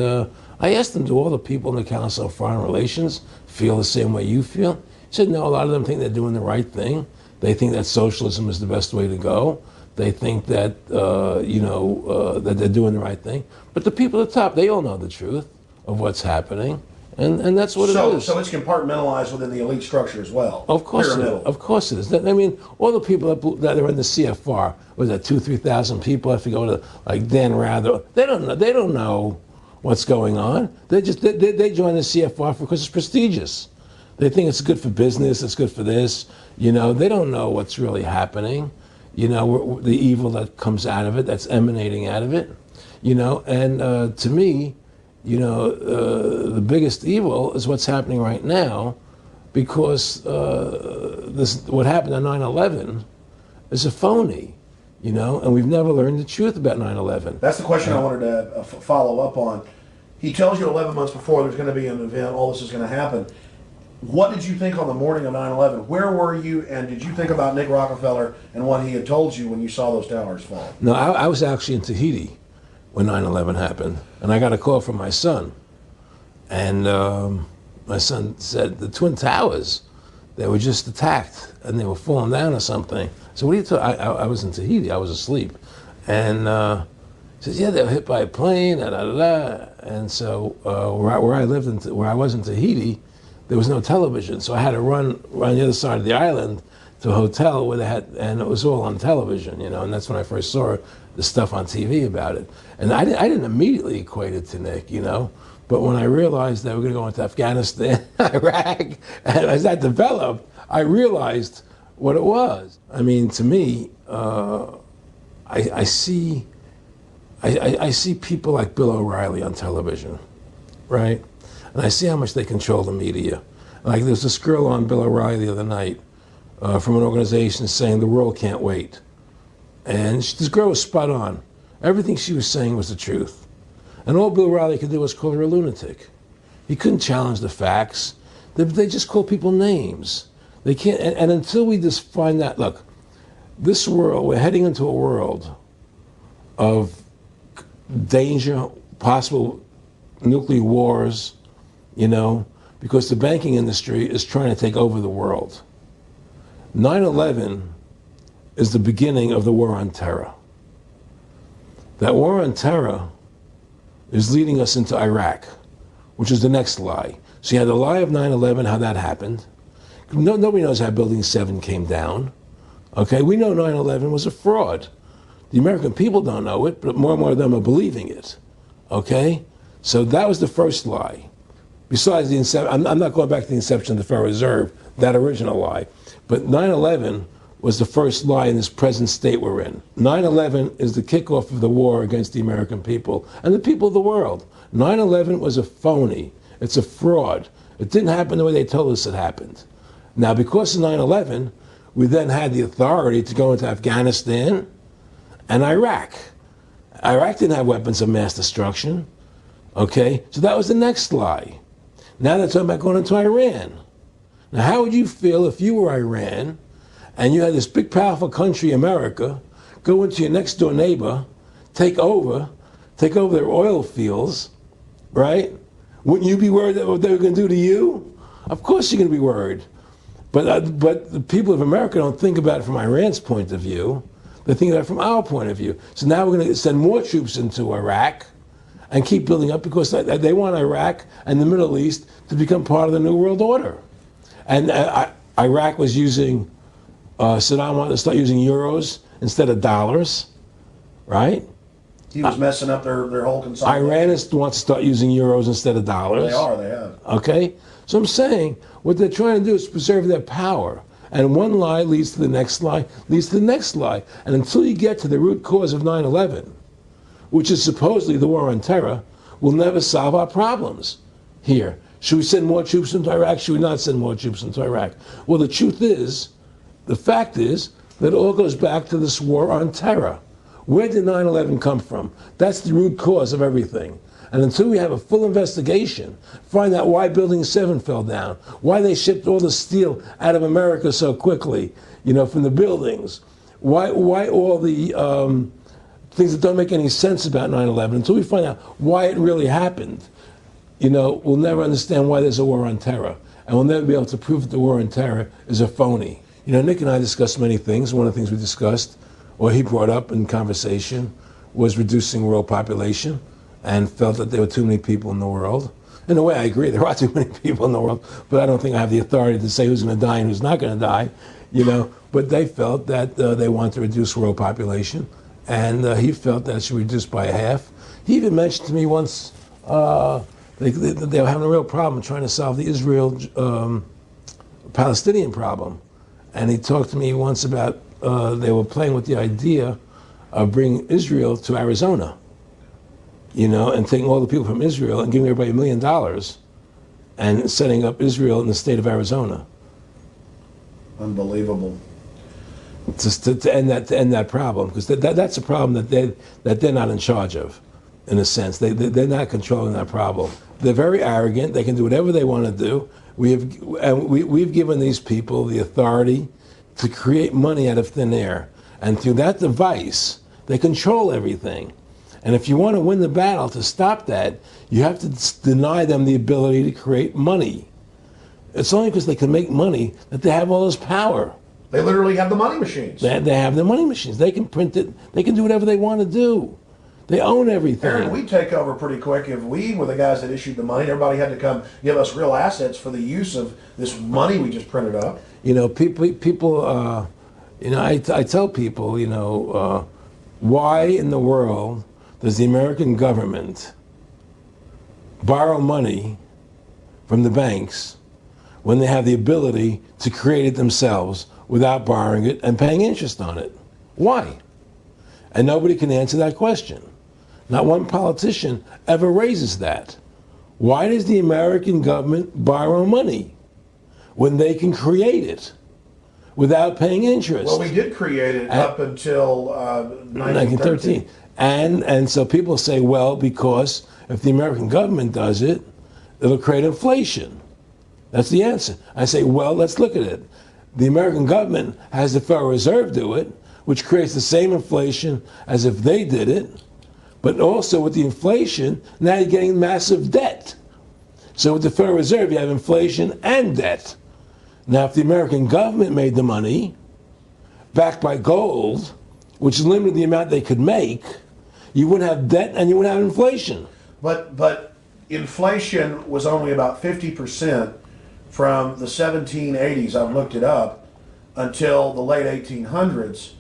I asked him, do all the people in the Council on Foreign Relations feel the same way you feel? He said, no, a lot of them think they're doing the right thing. They think that socialism is the best way to go. They think that, that they're doing the right thing. But the people at the top, they all know the truth of what's happening. And that's what it is. So it's compartmentalized within the elite structure as well. Of course it is. Pyramidal. Of course it is. I mean, all the people that are in the CFR, was that 2,000-3,000 people? I forget what, like Dan Rather. They don't know what's going on. They join the CFR because it's prestigious. They think it's good for business. It's good for this. You know, they don't know what's really happening. You know, the evil that comes out of it, that's emanating out of it. You know, and to me, you know, the biggest evil is what's happening right now, because what happened on 9/11 is a phony, you know, and we've never learned the truth about 9/11. That's the question I wanted to follow up on. He tells you 11 months before there's going to be an event, all this is going to happen. What did you think on the morning of 9/11? Where were you, and did you think about Nick Rockefeller and what he had told you when you saw those towers fall? No, I was actually in Tahiti when 9/11 happened, and I got a call from my son. And my son said, the Twin Towers, they were just attacked, and they were falling down or something. So what are you talking? I was in Tahiti, I was asleep. And he says, yeah, they were hit by a plane, da, da, da, da. And so where I lived, where I was in Tahiti, there was no television. So I had to run around the other side of the island to a hotel where they had, and it was all on television, you know, and that's when I first saw the stuff on TV about it. And I didn't immediately equate it to Nick, you know, but when I realized that we're going to go into Afghanistan, Iraq, and as that developed, I realized what it was. I mean, to me, I see people like Bill O'Reilly on television, right? And I see how much they control the media. Like there's this girl on Bill O'Reilly the other night from an organization saying the world can't wait. And this girl was spot on. Everything she was saying was the truth. And all Bill O'Reilly could do was call her a lunatic. He couldn't challenge the facts. They just call people names. They can't, and until we just find that, look, this world, we're heading into a world of danger, possible nuclear wars, you know, because the banking industry is trying to take over the world. 9/11 is the beginning of the war on terror. That war on terror is leading us into Iraq, which is the next lie. So you had the lie of 9/11, how that happened. Nobody knows how Building 7 came down. Okay, we know 9/11 was a fraud. The American people don't know it, but more and more of them are believing it. Okay, so that was the first lie. Besides the inception, I'm not going back to the inception of the Federal Reserve, that original lie. But 9/11 was the first lie in this present state we're in. 9/11 is the kickoff of the war against the American people and the people of the world. 9/11 was a phony. It's a fraud. It didn't happen the way they told us it happened. Now, because of 9/11, we then had the authority to go into Afghanistan and Iraq. Iraq didn't have weapons of mass destruction. Okay, so that was the next lie. Now they're talking about going into Iran. Now, how would you feel if you were Iran and you had this big, powerful country, America, go into your next door neighbor, take over their oil fields, right? Wouldn't you be worried that what they were going to do to you? Of course you're going to be worried. But the people of America don't think about it from Iran's point of view. They think about it from our point of view. So now we're going to send more troops into Iraq and keep building up because they want Iraq and the Middle East to become part of the New World Order. And Iraq was using, Saddam wanted to start using euros instead of dollars, right? He was messing up their whole consolidation. Iran wants to start using euros instead of dollars. They have. Okay? So I'm saying what they're trying to do is preserve their power. And one lie leads to the next lie, leads to the next lie. And until you get to the root cause of 9/11, which is supposedly the war on terror, we'll never solve our problems here. Should we send more troops into Iraq? Should we not send more troops into Iraq? Well, the truth is, the fact is, that all goes back to this war on terror. Where did 9/11 come from? That's the root cause of everything. And until we have a full investigation, find out why Building 7 fell down, why they shipped all the steel out of America so quickly, from the buildings, why all the things that don't make any sense about 9/11, until we find out why it really happened, we'll never understand why there's a war on terror. And we'll never be able to prove that the war on terror is a phony. Nick and I discussed many things. One of the things we discussed, or he brought up in conversation, was reducing world population, and felt that there were too many people in the world. In a way, I agree, there are too many people in the world, but I don't think I have the authority to say who's going to die and who's not going to die, But they felt that they wanted to reduce world population, and he felt that it should be reduced by half. He even mentioned to me once they were having a real problem trying to solve the Israel-Palestinian problem. And he talked to me once about they were playing with the idea of bringing Israel to Arizona. And taking all the people from Israel and giving everybody $1 million and setting up Israel in the state of Arizona. Unbelievable. To end that problem, because that's a problem that they're not in charge of, in a sense. They're not controlling that problem. They're very arrogant. They can do whatever they want to do. We've given these people the authority to create money out of thin air, and through that device, they control everything. And if you want to win the battle to stop that, you have to deny them the ability to create money. It's only because they can make money that they have all this power. They literally have the money machines. They have the money machines. They can print it. They can do whatever they want to do. They own everything. Aaron, we take over pretty quick. If we were the guys that issued the money, everybody had to come give us real assets for the use of this money we just printed up. People. I tell people, why in the world does the American government borrow money from the banks when they have the ability to create it themselves without borrowing it and paying interest on it? Why? And nobody can answer that question. Not one politician ever raises that. Why does the American government borrow money when they can create it without paying interest? Well, we did create it up until 1913. And so people say, well, because if the American government does it, it'll create inflation. That's the answer. I say, well, let's look at it. The American government has the Federal Reserve do it, which creates the same inflation as if they did it. But also with the inflation, now you're getting massive debt. So with the Federal Reserve, you have inflation and debt. Now, if the American government made the money, backed by gold, which limited the amount they could make, you wouldn't have debt and you wouldn't have inflation. But inflation was only about 50% from the 1780s, I've looked it up, until the late 1800s.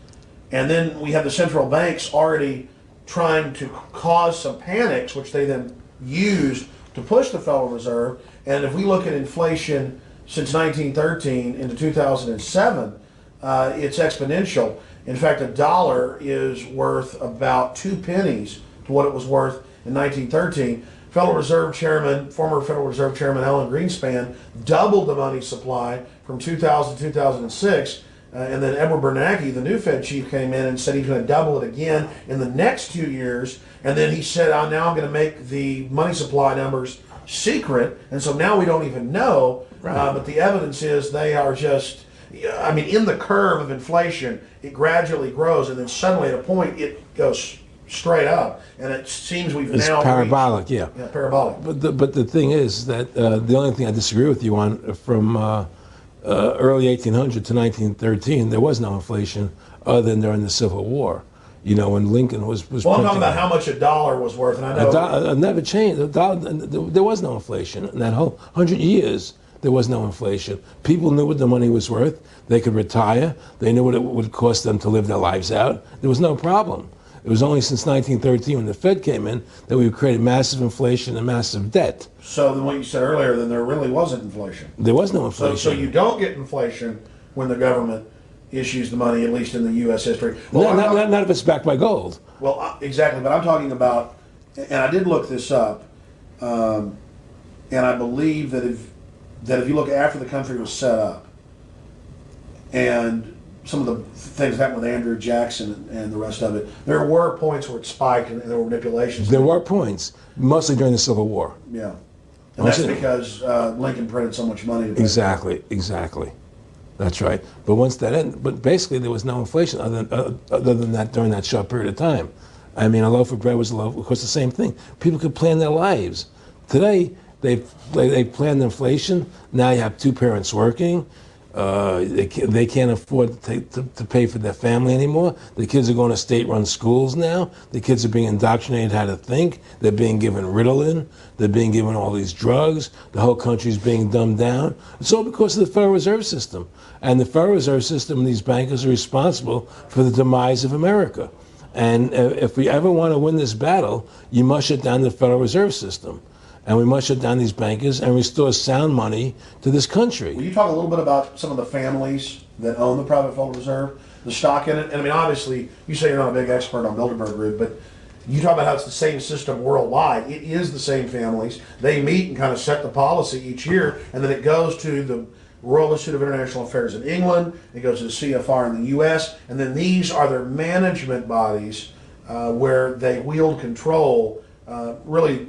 And then we have the central banks already trying to cause some panics, which they then used to push the Federal Reserve. And if we look at inflation since 1913 into 2007, it's exponential. In fact, a dollar is worth about 2 pennies to what it was worth in 1913. Former Federal Reserve Chairman Alan Greenspan doubled the money supply from 2000 to 2006. And then Edward Bernanke, the new Fed chief, came in and said he's going to double it again in the next 2 years. And then he said, now I'm going to make the money supply numbers secret. And so now we don't even know. Right. But the evidence is they are just, in the curve of inflation, it gradually grows. And then suddenly at a point, it goes straight up. And it seems it's now parabolic, yeah, parabolic. But the thing is that the only thing I disagree with you on from early 1800 to 1913, there was no inflation other than during the Civil War. When Lincoln was well, I'm talking about how much a dollar was worth, and I know it never changed. There was no inflation in that whole 100 years. There was no inflation. People knew what the money was worth. They could retire. They knew what it would cost them to live their lives out. There was no problem. It was only since 1913, when the Fed came in, that we created massive inflation and massive debt. So then what you said earlier, then there really wasn't inflation. There was no inflation. So you don't get inflation when the government issues the money, at least in the U.S. history. Well, not if it's backed by gold. Well, exactly. But I'm talking about, and I did look this up, and I believe that if you look after the country was set up, and some of the things that happened with Andrew Jackson and the rest of it, there were points where it spiked and there were manipulations. There were points, mostly during the Civil War. Yeah. And that's because Lincoln printed so much money. Exactly. That's right. But once that ended, but basically there was no inflation other than that during that short period of time. I mean, a loaf of bread was a loaf. Of course, the same thing. People could plan their lives. Today, they planned inflation. Now you have two parents working. They can't afford to pay for their family anymore. The kids are going to state-run schools now. The kids are being indoctrinated how to think. They're being given Ritalin. They're being given all these drugs. The whole country's being dumbed down. It's all because of the Federal Reserve System. And the Federal Reserve System and these bankers are responsible for the demise of America. And if we ever want to win this battle, you must shut down the Federal Reserve System. And we must shut down these bankers and restore sound money to this country. Will you talk a little bit about some of the families that own the private Federal Reserve, the stock in it? And I mean, obviously, you say you're not a big expert on Bilderberg Group, but you talk about how it's the same system worldwide. It is the same families. They meet and kind of set the policy each year, and then it goes to the Royal Institute of International Affairs in England, it goes to the CFR in the U.S., and then these are their management bodies where they wield control, really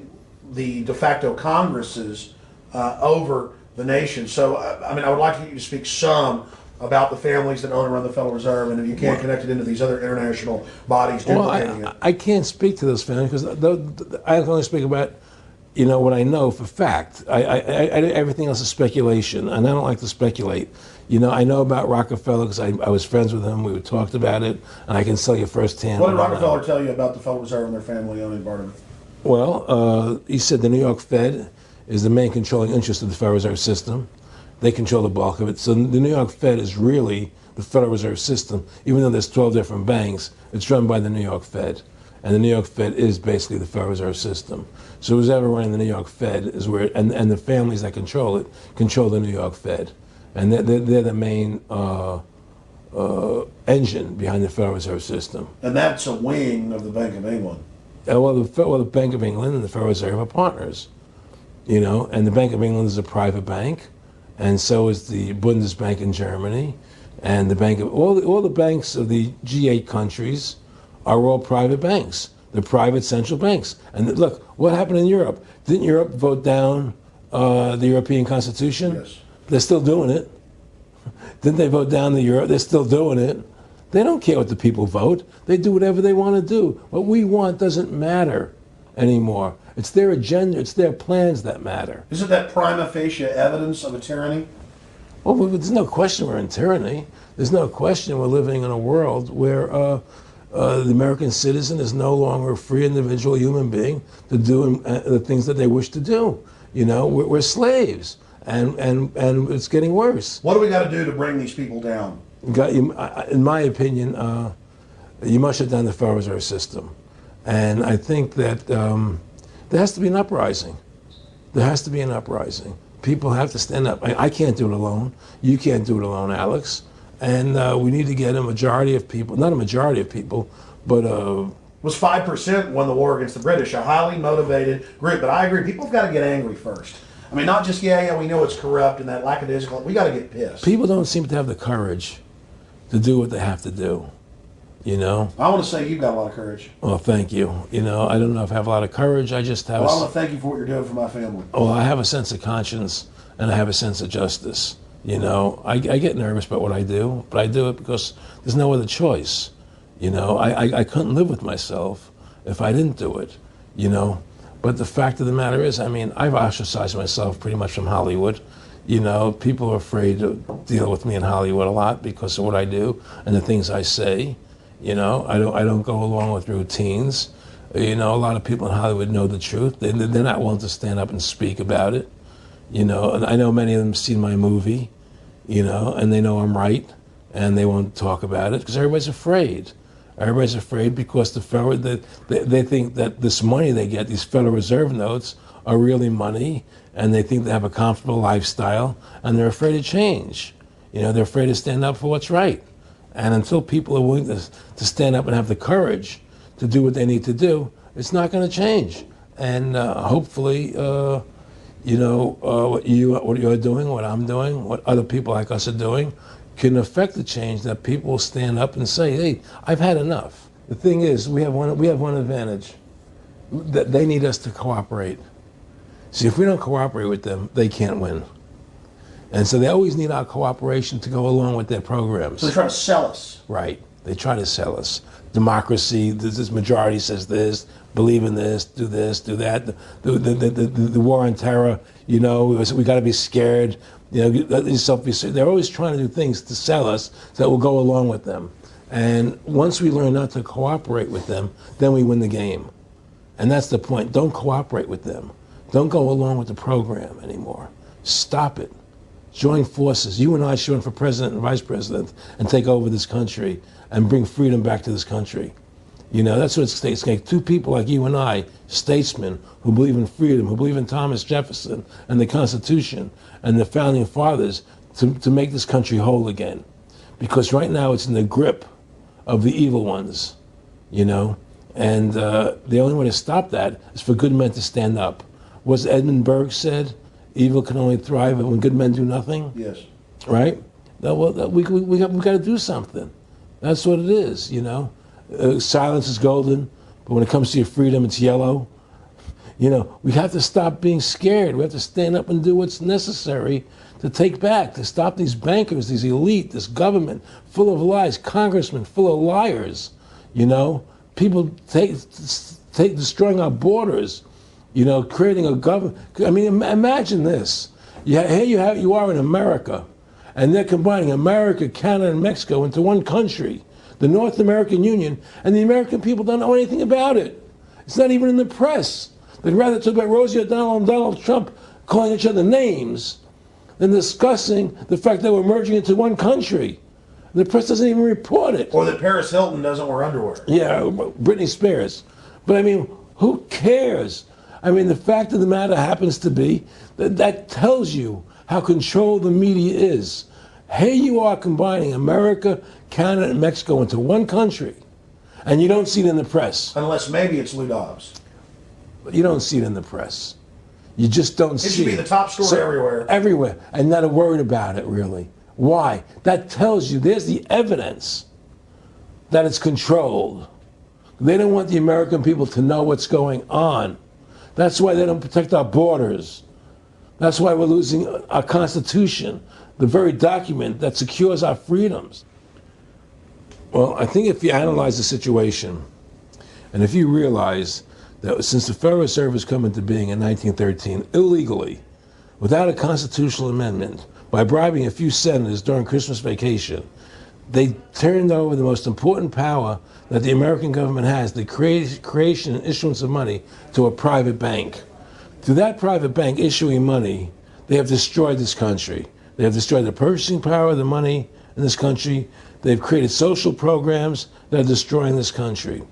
the de facto Congresses over the nation. So, I mean, I would like you to speak some about the families that own and run the Federal Reserve, and if you can't connect it into these other international bodies duplicating it. I can't speak to those families because I can only speak about, you know, what I know for fact. Everything else is speculation, and I don't like to speculate. You know, I know about Rockefeller because I was friends with him. We talked about it, and I can tell you firsthand. What did Rockefeller tell you about the Federal Reserve and their family owning part of it? Well, he said the New York Fed is the main controlling interest of the Federal Reserve System. They control the bulk of it. So the New York Fed is really the Federal Reserve System. Even though there's 12 different banks, it's run by the New York Fed. And the New York Fed is basically the Federal Reserve System. So who's ever running the New York Fed is where, and the families that control it, control the New York Fed. And they're the main engine behind the Federal Reserve System. And that's a wing of the Bank of England. Well, the Bank of England and the Federal Reserve are partners, you know, and the Bank of England is a private bank, and so is the Bundesbank in Germany, and the Bank of all the banks of the G8 countries are all private banks. They're private central banks. And look, what happened in Europe? Didn't Europe vote down the European Constitution? Yes. They're still doing it. Didn't they vote down the euro? They're still doing it. They don't care what the people vote. They do whatever they want to do. What we want doesn't matter anymore. It's their agenda, it's their plans that matter. Isn't that prima facie evidence of a tyranny? Well, there's no question we're in tyranny. There's no question we're living in a world where the American citizen is no longer a free individual human being to do the things that they wish to do. You know, we're slaves, and it's getting worse. What do we got to do to bring these people down? In my opinion, you must shut down the Federal Reserve System. And I think that there has to be an uprising. There has to be an uprising. People have to stand up. I can't do it alone. You can't do it alone, Alex. And we need to get a majority of people, not a majority of people, but Was 5% won the war against the British, a highly motivated group. But I agree, people have got to get angry first. I mean, not just, yeah, we know it's corrupt and that lackadaisical. We got to get pissed. people don't seem to have the courage to do what they have to do, you know? I want to say you've got a lot of courage. Well, thank you. You know, I don't know if I have a lot of courage. I just have Well, I want to thank you for what you're doing for my family. I have a sense of conscience and I have a sense of justice. You know, I get nervous about what I do, but I do it because there's no other choice. You know, I couldn't live with myself if I didn't do it, you know? But the fact of the matter is, I mean, I've ostracized myself pretty much from Hollywood. You know, people are afraid to deal with me in Hollywood a lot because of what I do and the things I say. You know, I don't go along with routines. You know, a lot of people in Hollywood know the truth. They're not willing to stand up and speak about it. You know, and I know many of them have seen my movie, you know, and they know I'm right, and they won't talk about it because everybody's afraid. Everybody's afraid because they think that this money they get, these Federal Reserve notes, are really money, and they think they have a comfortable lifestyle, and they're afraid to change. You know, they're afraid to stand up for what's right. And until people are willing to stand up and have the courage to do what they need to do, it's not going to change. And hopefully, you know, what you're doing, what I'm doing, what other people like us are doing, can affect the change that people will stand up and say, hey, I've had enough. The thing is, we have one advantage, that they need us to cooperate. See, if we don't cooperate with them, they can't win. And so they always need our cooperation to go along with their programs. So they try to sell us. Right. They try to sell us. Democracy, this majority says this, believe in this, do that. The war on terror, we got to be scared. They're always trying to do things to sell us so that we'll go along with them. And once we learn not to cooperate with them, then we win the game. And that's the point. Don't cooperate with them. Don't go along with the program anymore. Stop it. Join forces. You and I should run for president and vice president and take over this country and bring freedom back to this country. That's what it's going to take. Two people like you and I, statesmen who believe in freedom, who believe in Thomas Jefferson and the Constitution and the founding fathers to make this country whole again. Because right now it's in the grip of the evil ones, And the only way to stop that is for good men to stand up. What's Edmund Burke said? Evil can only thrive when good men do nothing. Yes. Right? We got to do something. That's what it is, Silence is golden, but when it comes to your freedom, it's yellow. We have to stop being scared. We have to stand up and do what's necessary to take back, to stop these bankers, these elite, this government full of lies, congressmen full of liars, people destroying our borders, creating a government. I mean, imagine this. Here you are in America, and they're combining America, Canada, and Mexico into one country, the North American Union, and the American people don't know anything about it. It's not even in the press. They'd rather talk about Rosie O'Donnell and Donald Trump calling each other names than discussing the fact that we're merging into one country. The press doesn't even report it. Or that Paris Hilton doesn't wear underwear. Yeah, Britney Spears. But I mean, who cares? I mean, the fact of the matter happens to be that tells you how controlled the media is. Here you are combining America, Canada, and Mexico into one country, and you don't see it in the press. Unless maybe it's Lou Dobbs. But you don't see it in the press. You just don't see it. It should be the top story everywhere. Everywhere, and not a word about it, really. Why? That tells you there's the evidence that it's controlled. They don't want the American people to know what's going on. That's why they don't protect our borders. That's why we're losing our Constitution, the very document that secures our freedoms. Well, I think if you analyze the situation, and if you realize that since the Federal Reserve has come into being in 1913, illegally, without a constitutional amendment, by bribing a few senators during Christmas vacation, they turned over the most important power that the American government has, the creation and issuance of money, to a private bank. Through that private bank issuing money, they have destroyed this country. They have destroyed the purchasing power of the money in this country. They've created social programs that are destroying this country.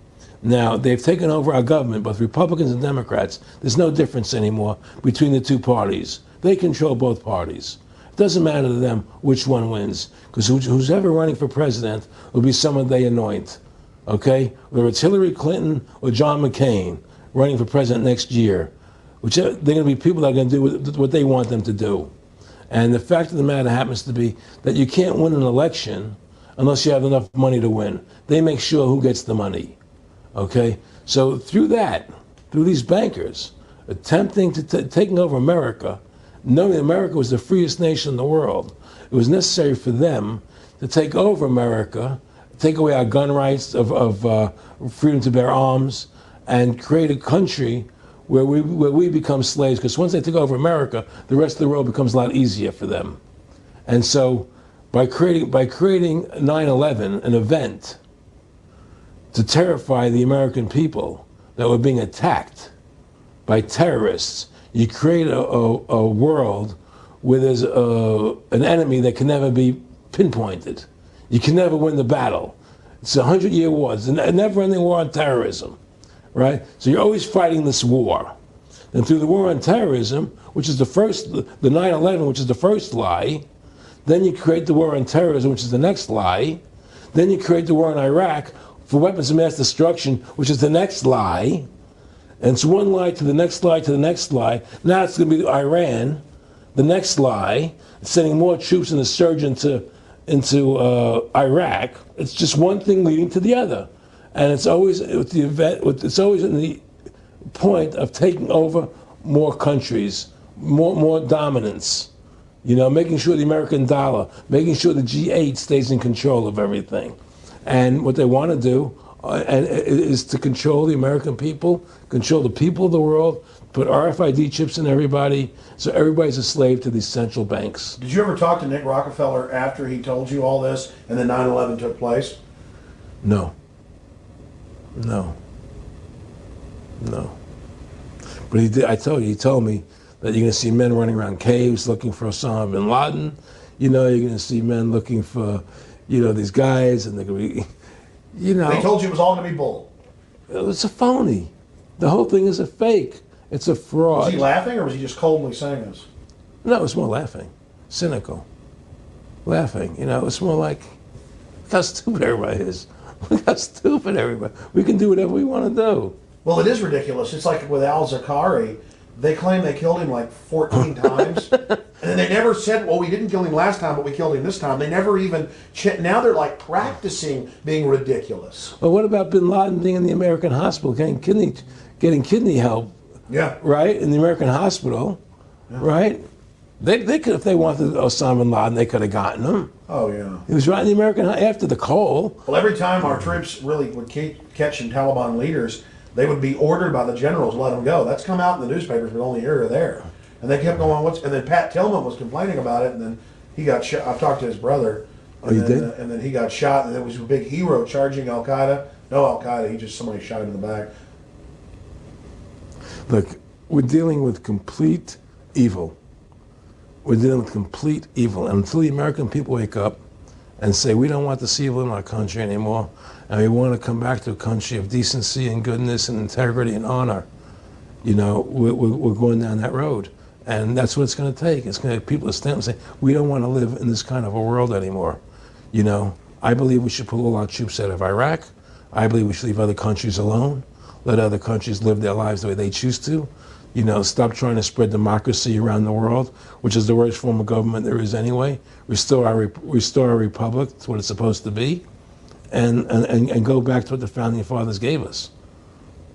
Now, they've taken over our government, both Republicans and Democrats. There's no difference anymore between the two parties. They control both parties. It doesn't matter to them which one wins, because who's ever running for president will be someone they anoint, okay? Whether it's Hillary Clinton or John McCain running for president next year, they're going to be people that are going to do what they want them to do. And the fact of the matter happens to be that you can't win an election unless you have enough money to win. They make sure who gets the money, okay? So through these bankers attempting to taking over America, knowing America was the freest nation in the world, it was necessary for them to take over America, take away our gun rights of freedom to bear arms, and create a country where we become slaves. Because once they take over America, the rest of the world becomes a lot easier for them. And so, by creating 9/11, an event to terrify the American people that were being attacked by terrorists, you create a world where there's an enemy that can never be pinpointed. You can never win the battle. It's a 100-year war. It's a never-ending war on terrorism, right? So you're always fighting this war. And through the war on terrorism, which is the 9/11, which is the first lie, then you create the war on terrorism, which is the next lie. Then you create the war in Iraq for weapons of mass destruction, which is the next lie. And it's one lie to the next lie to the next lie. Now it's going to be Iran, the next lie, sending more troops and a surge into into Iraq, it's just one thing leading to the other, and it's always with the event. It's always in the point of taking over more countries, more dominance. Making sure the American dollar, making sure the G8 stays in control of everything, and what they want to do is to control the American people, control the people of the world, put RFID chips in everybody, so everybody's a slave to these central banks. Did you ever talk to Nick Rockefeller after he told you all this and then 9/11 took place? No. But he did. I told you. He told me that you're going to see men running around caves looking for Osama bin Laden. You're going to see men looking for, these guys, and they're going to be, They told you it was all going to be bull. It's a phony. The whole thing is a fake. It's a fraud. Was he laughing, or was he just coldly saying this? No, it's more laughing, cynical, laughing. It's more like, look how stupid everybody is. Look how stupid everybody. We can do whatever we want to do. Well, it is ridiculous. It's like with Al-Zakari. They claim they killed him like 14 times. And then they never said, well, we didn't kill him last time, but we killed him this time. They never even now they're like practicing being ridiculous. Well, what about bin Laden being in the American hospital, getting kidney help? Yeah. Right? In the American hospital. Yeah. Right? They could, if they wanted Osama bin Laden, they could have gotten him. Oh, yeah. He was right in the American, after the Cole. Well, every time our troops really would catch some Taliban leaders, they would be ordered by the generals to let them go. That's come out in the newspapers, but only here or there. And they kept going, and then Pat Tillman was complaining about it, and then he got shot. I've talked to his brother. Oh, you did? And then he got shot, and it was a big hero charging Al-Qaeda. No Al-Qaeda, somebody shot him in the back. Look, we're dealing with complete evil. We're dealing with complete evil. And until the American people wake up and say, we don't want this evil in our country anymore, and we want to come back to a country of decency and goodness and integrity and honor, we're going down that road. And that's what it's going to take. It's going to people to stand and say, we don't want to live in this kind of a world anymore. I believe we should pull all our troops out of Iraq. I believe we should leave other countries alone. Let other countries live their lives the way they choose to. Stop trying to spread democracy around the world, which is the worst form of government there is anyway. Restore our republic to what it's supposed to be, and go back to what the founding fathers gave us,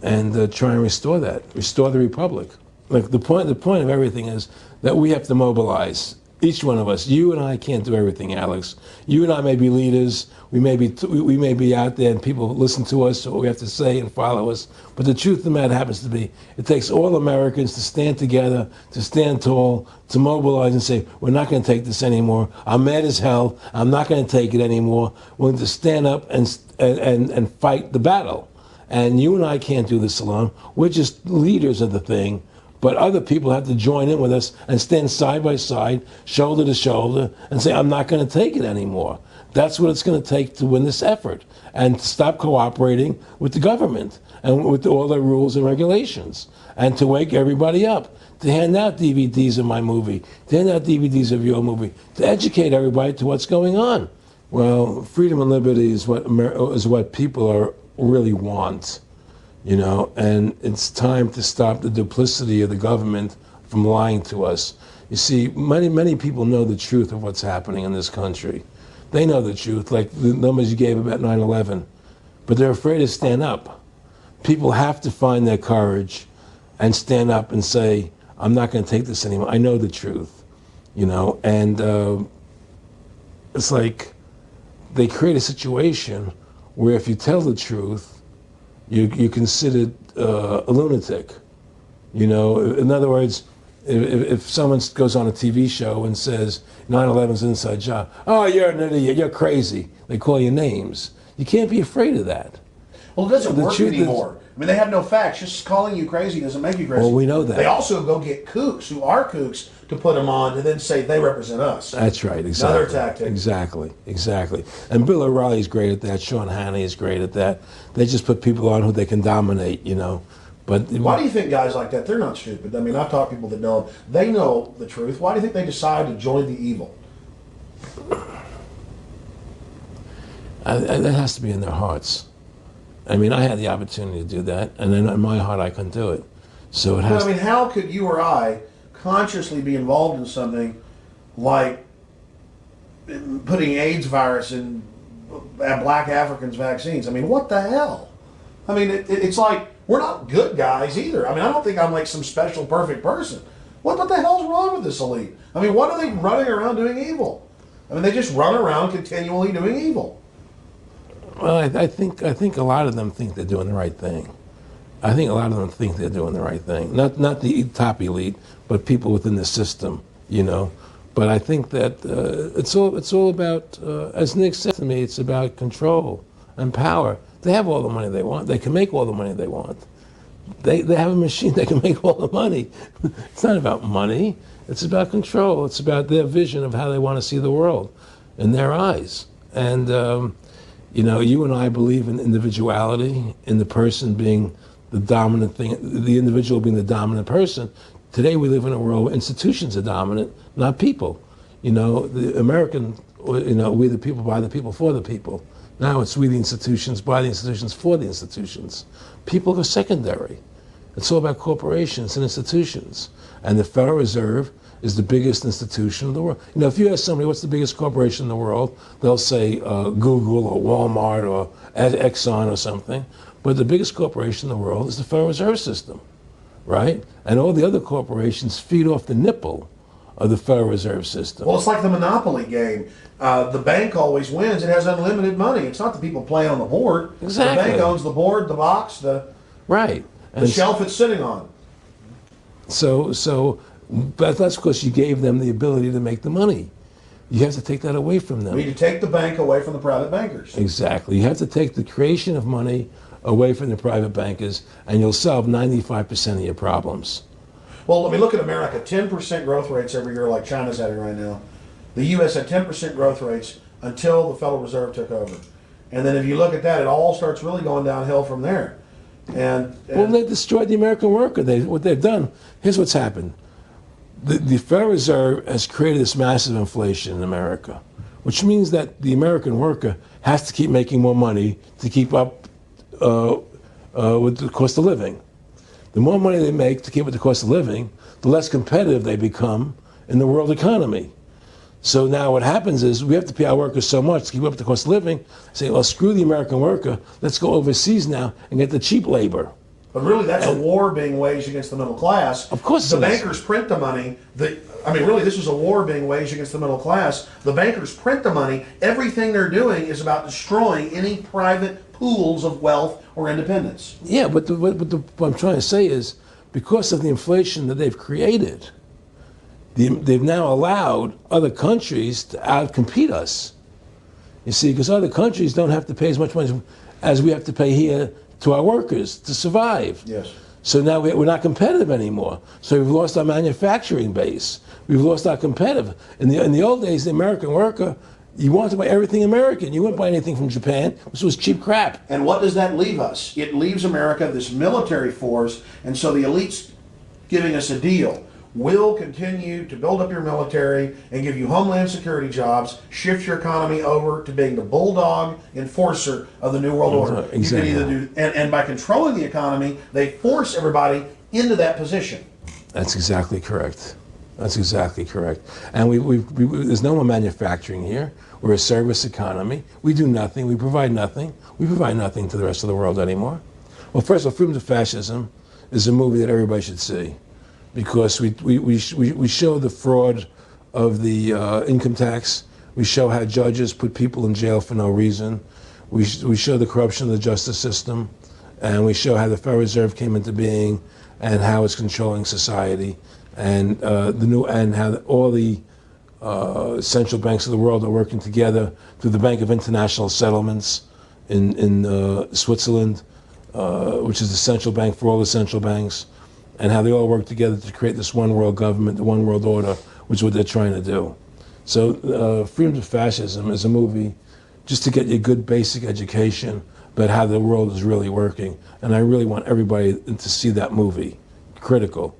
and try and restore that. Restore the republic. Like the point of everything is that we have to mobilize. Each one of us. You and I can't do everything, Alex. You and I may be leaders. We may be out there and people listen to us, what we have to say, and follow us. But the truth of the matter happens to be, it takes all Americans to stand together, to stand tall, to mobilize and say, we're not going to take this anymore. I'm mad as hell. I'm not going to take it anymore. We're going to stand up and fight the battle. And you and I can't do this alone. We're just leaders of the thing. But other people have to join in with us and stand side by side, shoulder to shoulder, and say, I'm not going to take it anymore. That's what it's going to take to win this effort, and to stop cooperating with the government and with all their rules and regulations, and to wake everybody up, to hand out DVDs of my movie, to hand out DVDs of your movie, to educate everybody to what's going on. Well, freedom and liberty is what people really want. And it's time to stop the duplicity of the government from lying to us. You see, many people know the truth of what's happening in this country. They know the truth, like the numbers you gave about 9/11, but they're afraid to stand up. People have to find their courage and stand up and say, I'm not going to take this anymore. I know the truth, and it's like they create a situation where if you tell the truth, you're considered a lunatic. In other words, if someone goes on a TV show and says 9/11's an inside job, oh, you're an idiot, you're crazy. They call you names. You can't be afraid of that. Well, it doesn't work anymore. I mean, they have no facts. Just calling you crazy doesn't make you crazy. Well, we know that. They also go get kooks who are kooks to put them on and then say they represent us. That's right, exactly. Another tactic. Exactly. And Bill O'Reilly's great at that. Sean Hannity is great at that. They just put people on who they can dominate, But why do you think guys like that, they're not stupid? I mean, I've talked to people that know, they know the truth. Why do you think they decide to join the evil? That has to be in their hearts. I mean, I had the opportunity to do that, and then in my heart I couldn't do it. So it has. I mean, how could you or I consciously be involved in something like putting AIDS virus in black Africans' vaccines. I mean, what the hell? I mean, it's like, we're not good guys either. I mean, I don't think I'm like some special perfect person. What the hell's wrong with this elite? I mean, what are they running around doing evil? I mean, they just run around continually doing evil. Well, I think a lot of them think they're doing the right thing. I think a lot of them think they're doing the right thing. Not the top elite, but people within the system, you know. But I think that it's all about, as Nick said to me, it's about control and power. They have all the money they want. They can make all the money they want. They have a machine that can make all the money. It's not about money. It's about control. It's about their vision of how they want to see the world in their eyes. And, you know, you and I believe in individuality, in the person being the dominant thing, the individual being the dominant person. Today we live in a world where institutions are dominant, not people. You know, the American, you know, we the people, by the people, for the people. Now it's we the institutions, by the institutions, for the institutions. People are secondary. It's all about corporations and institutions. And the Federal Reserve is the biggest institution in the world. You know, if you ask somebody what's the biggest corporation in the world, they'll say Google or Walmart or Exxon or something. But the biggest corporation in the world is the Federal Reserve System, right? And all the other corporations feed off the nipple of the Federal Reserve System. Well, it's like the Monopoly game. The bank always wins. It has unlimited money. It's not the people playing on the board. Exactly. The bank owns the board, the box, the right. The shelf it's sitting on. But that's because you gave them the ability to make the money. You have to take that away from them. We need to take the bank away from the private bankers. Exactly. You have to take the creation of money away from the private bankers, and you'll solve 95% of your problems. Well, let me look at America. 10% growth rates every year, like China's having right now. The U.S. had 10% growth rates until the Federal Reserve took over. And then if you look at that, it all starts really going downhill from there. Well, they destroyed the American worker. What they've done, here's what's happened. The Federal Reserve has created this massive inflation in America, which means that the American worker has to keep making more money to keep up with the cost of living. The more money they make to keep with the cost of living, the less competitive they become in the world economy. So now what happens is we have to pay our workers so much to keep up with the cost of living. Say, well, screw the American worker. Let's go overseas now and get the cheap labor. But really, that's a war being waged against the middle class. Of course, the bankers print the money. Really, this is a war being waged against the middle class. The bankers print the money. Everything they're doing is about destroying any private pools of wealth or independence. Yeah, but what I'm trying to say is, because of the inflation that they've created, they've now allowed other countries to outcompete us. You see, because other countries don't have to pay as much money as we have to pay here to our workers to survive. Yes. So now we're not competitive anymore. So we've lost our manufacturing base. We've lost our competitive. In the old days, the American worker, you wanted to buy everything American. You wouldn't buy anything from Japan, which was cheap crap. And what does that leave us? It leaves America this military force, and so the elite's giving us a deal. We'll continue to build up your military and give you homeland security jobs, shift your economy over to being the bulldog enforcer of the New World Order. Exactly. You can either do, and by controlling the economy, they force everybody into that position. That's exactly correct. That's exactly correct. And there's no more manufacturing here. We're a service economy. We do nothing. We provide nothing. We provide nothing to the rest of the world anymore. Well, first of all, Freedom to Fascism is a movie that everybody should see, because we show the fraud of the income tax. We show how judges put people in jail for no reason. We show the corruption of the justice system, and we show how the Federal Reserve came into being and how it's controlling society, and how all the central banks of the world are working together through the Bank of International Settlements in Switzerland, which is the central bank for all the central banks, and how they all work together to create this one world government, the one world order, which is what they're trying to do. So Freedom to Fascism is a movie just to get you a good basic education about how the world is really working. And I really want everybody to see that movie. Critical.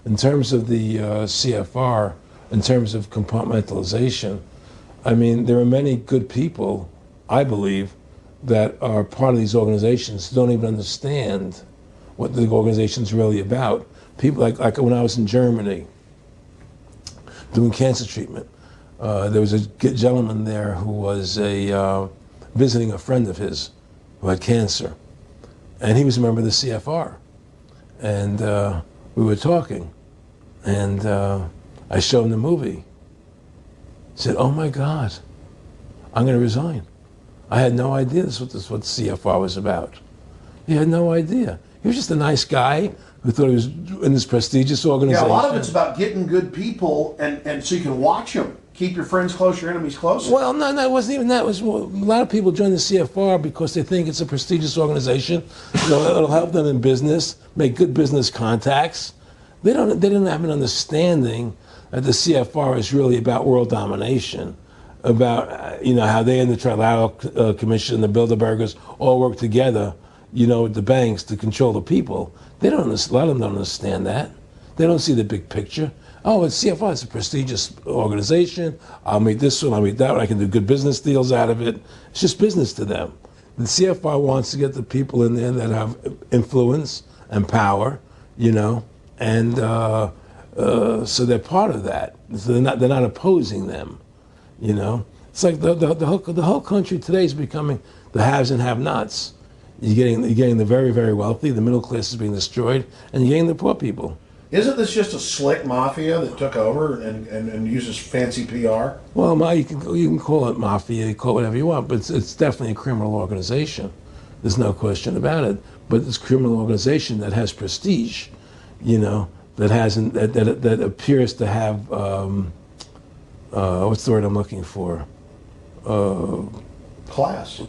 In terms of the CFR, in terms of compartmentalization, I mean, there are many good people, I believe, that are part of these organizations who don't even understand what the organization's really about. People like when I was in Germany doing cancer treatment, There was a gentleman there who was visiting a friend of his who had cancer, and he was a member of the CFR. And we were talking, and I showed him the movie. He said, "Oh my God, I'm going to resign. I had no idea this was what the CFR was about." He had no idea. He was just a nice guy who thought he was in this prestigious organization. Yeah, a lot of it's about getting good people, and so you can watch them. Keep your friends close, your enemies closer. Well, no, it wasn't even that. It was, well, a lot of people join the CFR because they think it's a prestigious organization. It'll help them in business, make good business contacts. They didn't have an understanding that the CFR is really about world domination, about how they and the Trilateral Commission and the Bilderbergers all work together, with the banks to control the people. They don't. A lot of them don't understand that. They don't see the big picture. Oh, it's CFR. It's a prestigious organization. I'll meet this one. I'll meet that one. I can do good business deals out of it. It's just business to them. The CFR wants to get the people in there that have influence and power, and so they're part of that. So they're not opposing them, It's like the whole country today is becoming the haves and have-nots. You're getting the very, very wealthy. The middle class is being destroyed, and you're getting the poor people. Isn't this just a slick mafia that took over and uses fancy PR? Well, you can call it mafia, you call it whatever you want, but it's definitely a criminal organization. There's no question about it. But it's a criminal organization that has prestige, that appears to have what's the word I'm looking for? Class,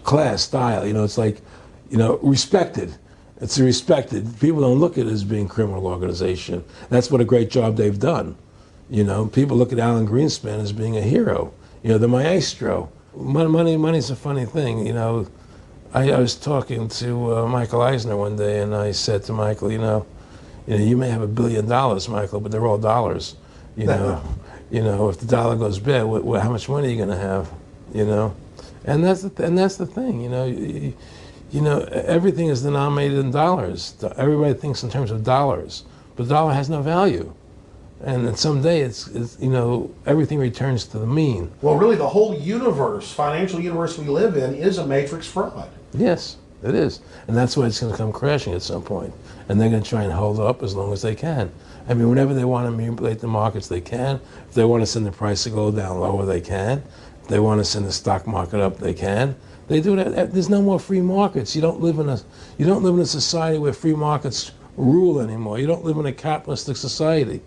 style. It's like, respected. It's respected. People don't look at it as being a criminal organization. That's what a great job they've done. People look at Alan Greenspan as being a hero. The maestro. Money's a funny thing. I was talking to Michael Eisner one day, and I said to Michael, you may have $1 billion, Michael, but they're all dollars. If the dollar goes bad, how much money are you going to have? And that's the thing. Everything is denominated in dollars. Everybody thinks in terms of dollars, but the dollar has no value. And then someday it's everything returns to the mean. Well, really, the whole universe, financial universe we live in, is a matrix fraud. Yes, it is. And that's why it's going to come crashing at some point. And they're going to try and hold it up as long as they can. I mean, whenever they want to manipulate the markets, they can. If they want to send the price to go down lower, they can. If they want to send the stock market up, they can. They do that. There's no more free markets. You don't live in a society where free markets rule anymore. You don't live in a capitalistic society.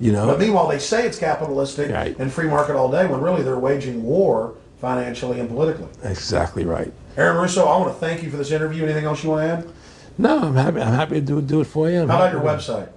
But meanwhile, they say it's capitalistic and free market all day, when really they're waging war financially and politically. Exactly right. Aaron Russo, I want to thank you for this interview. Anything else you want to add? No, I'm happy to do it for you. How about your website?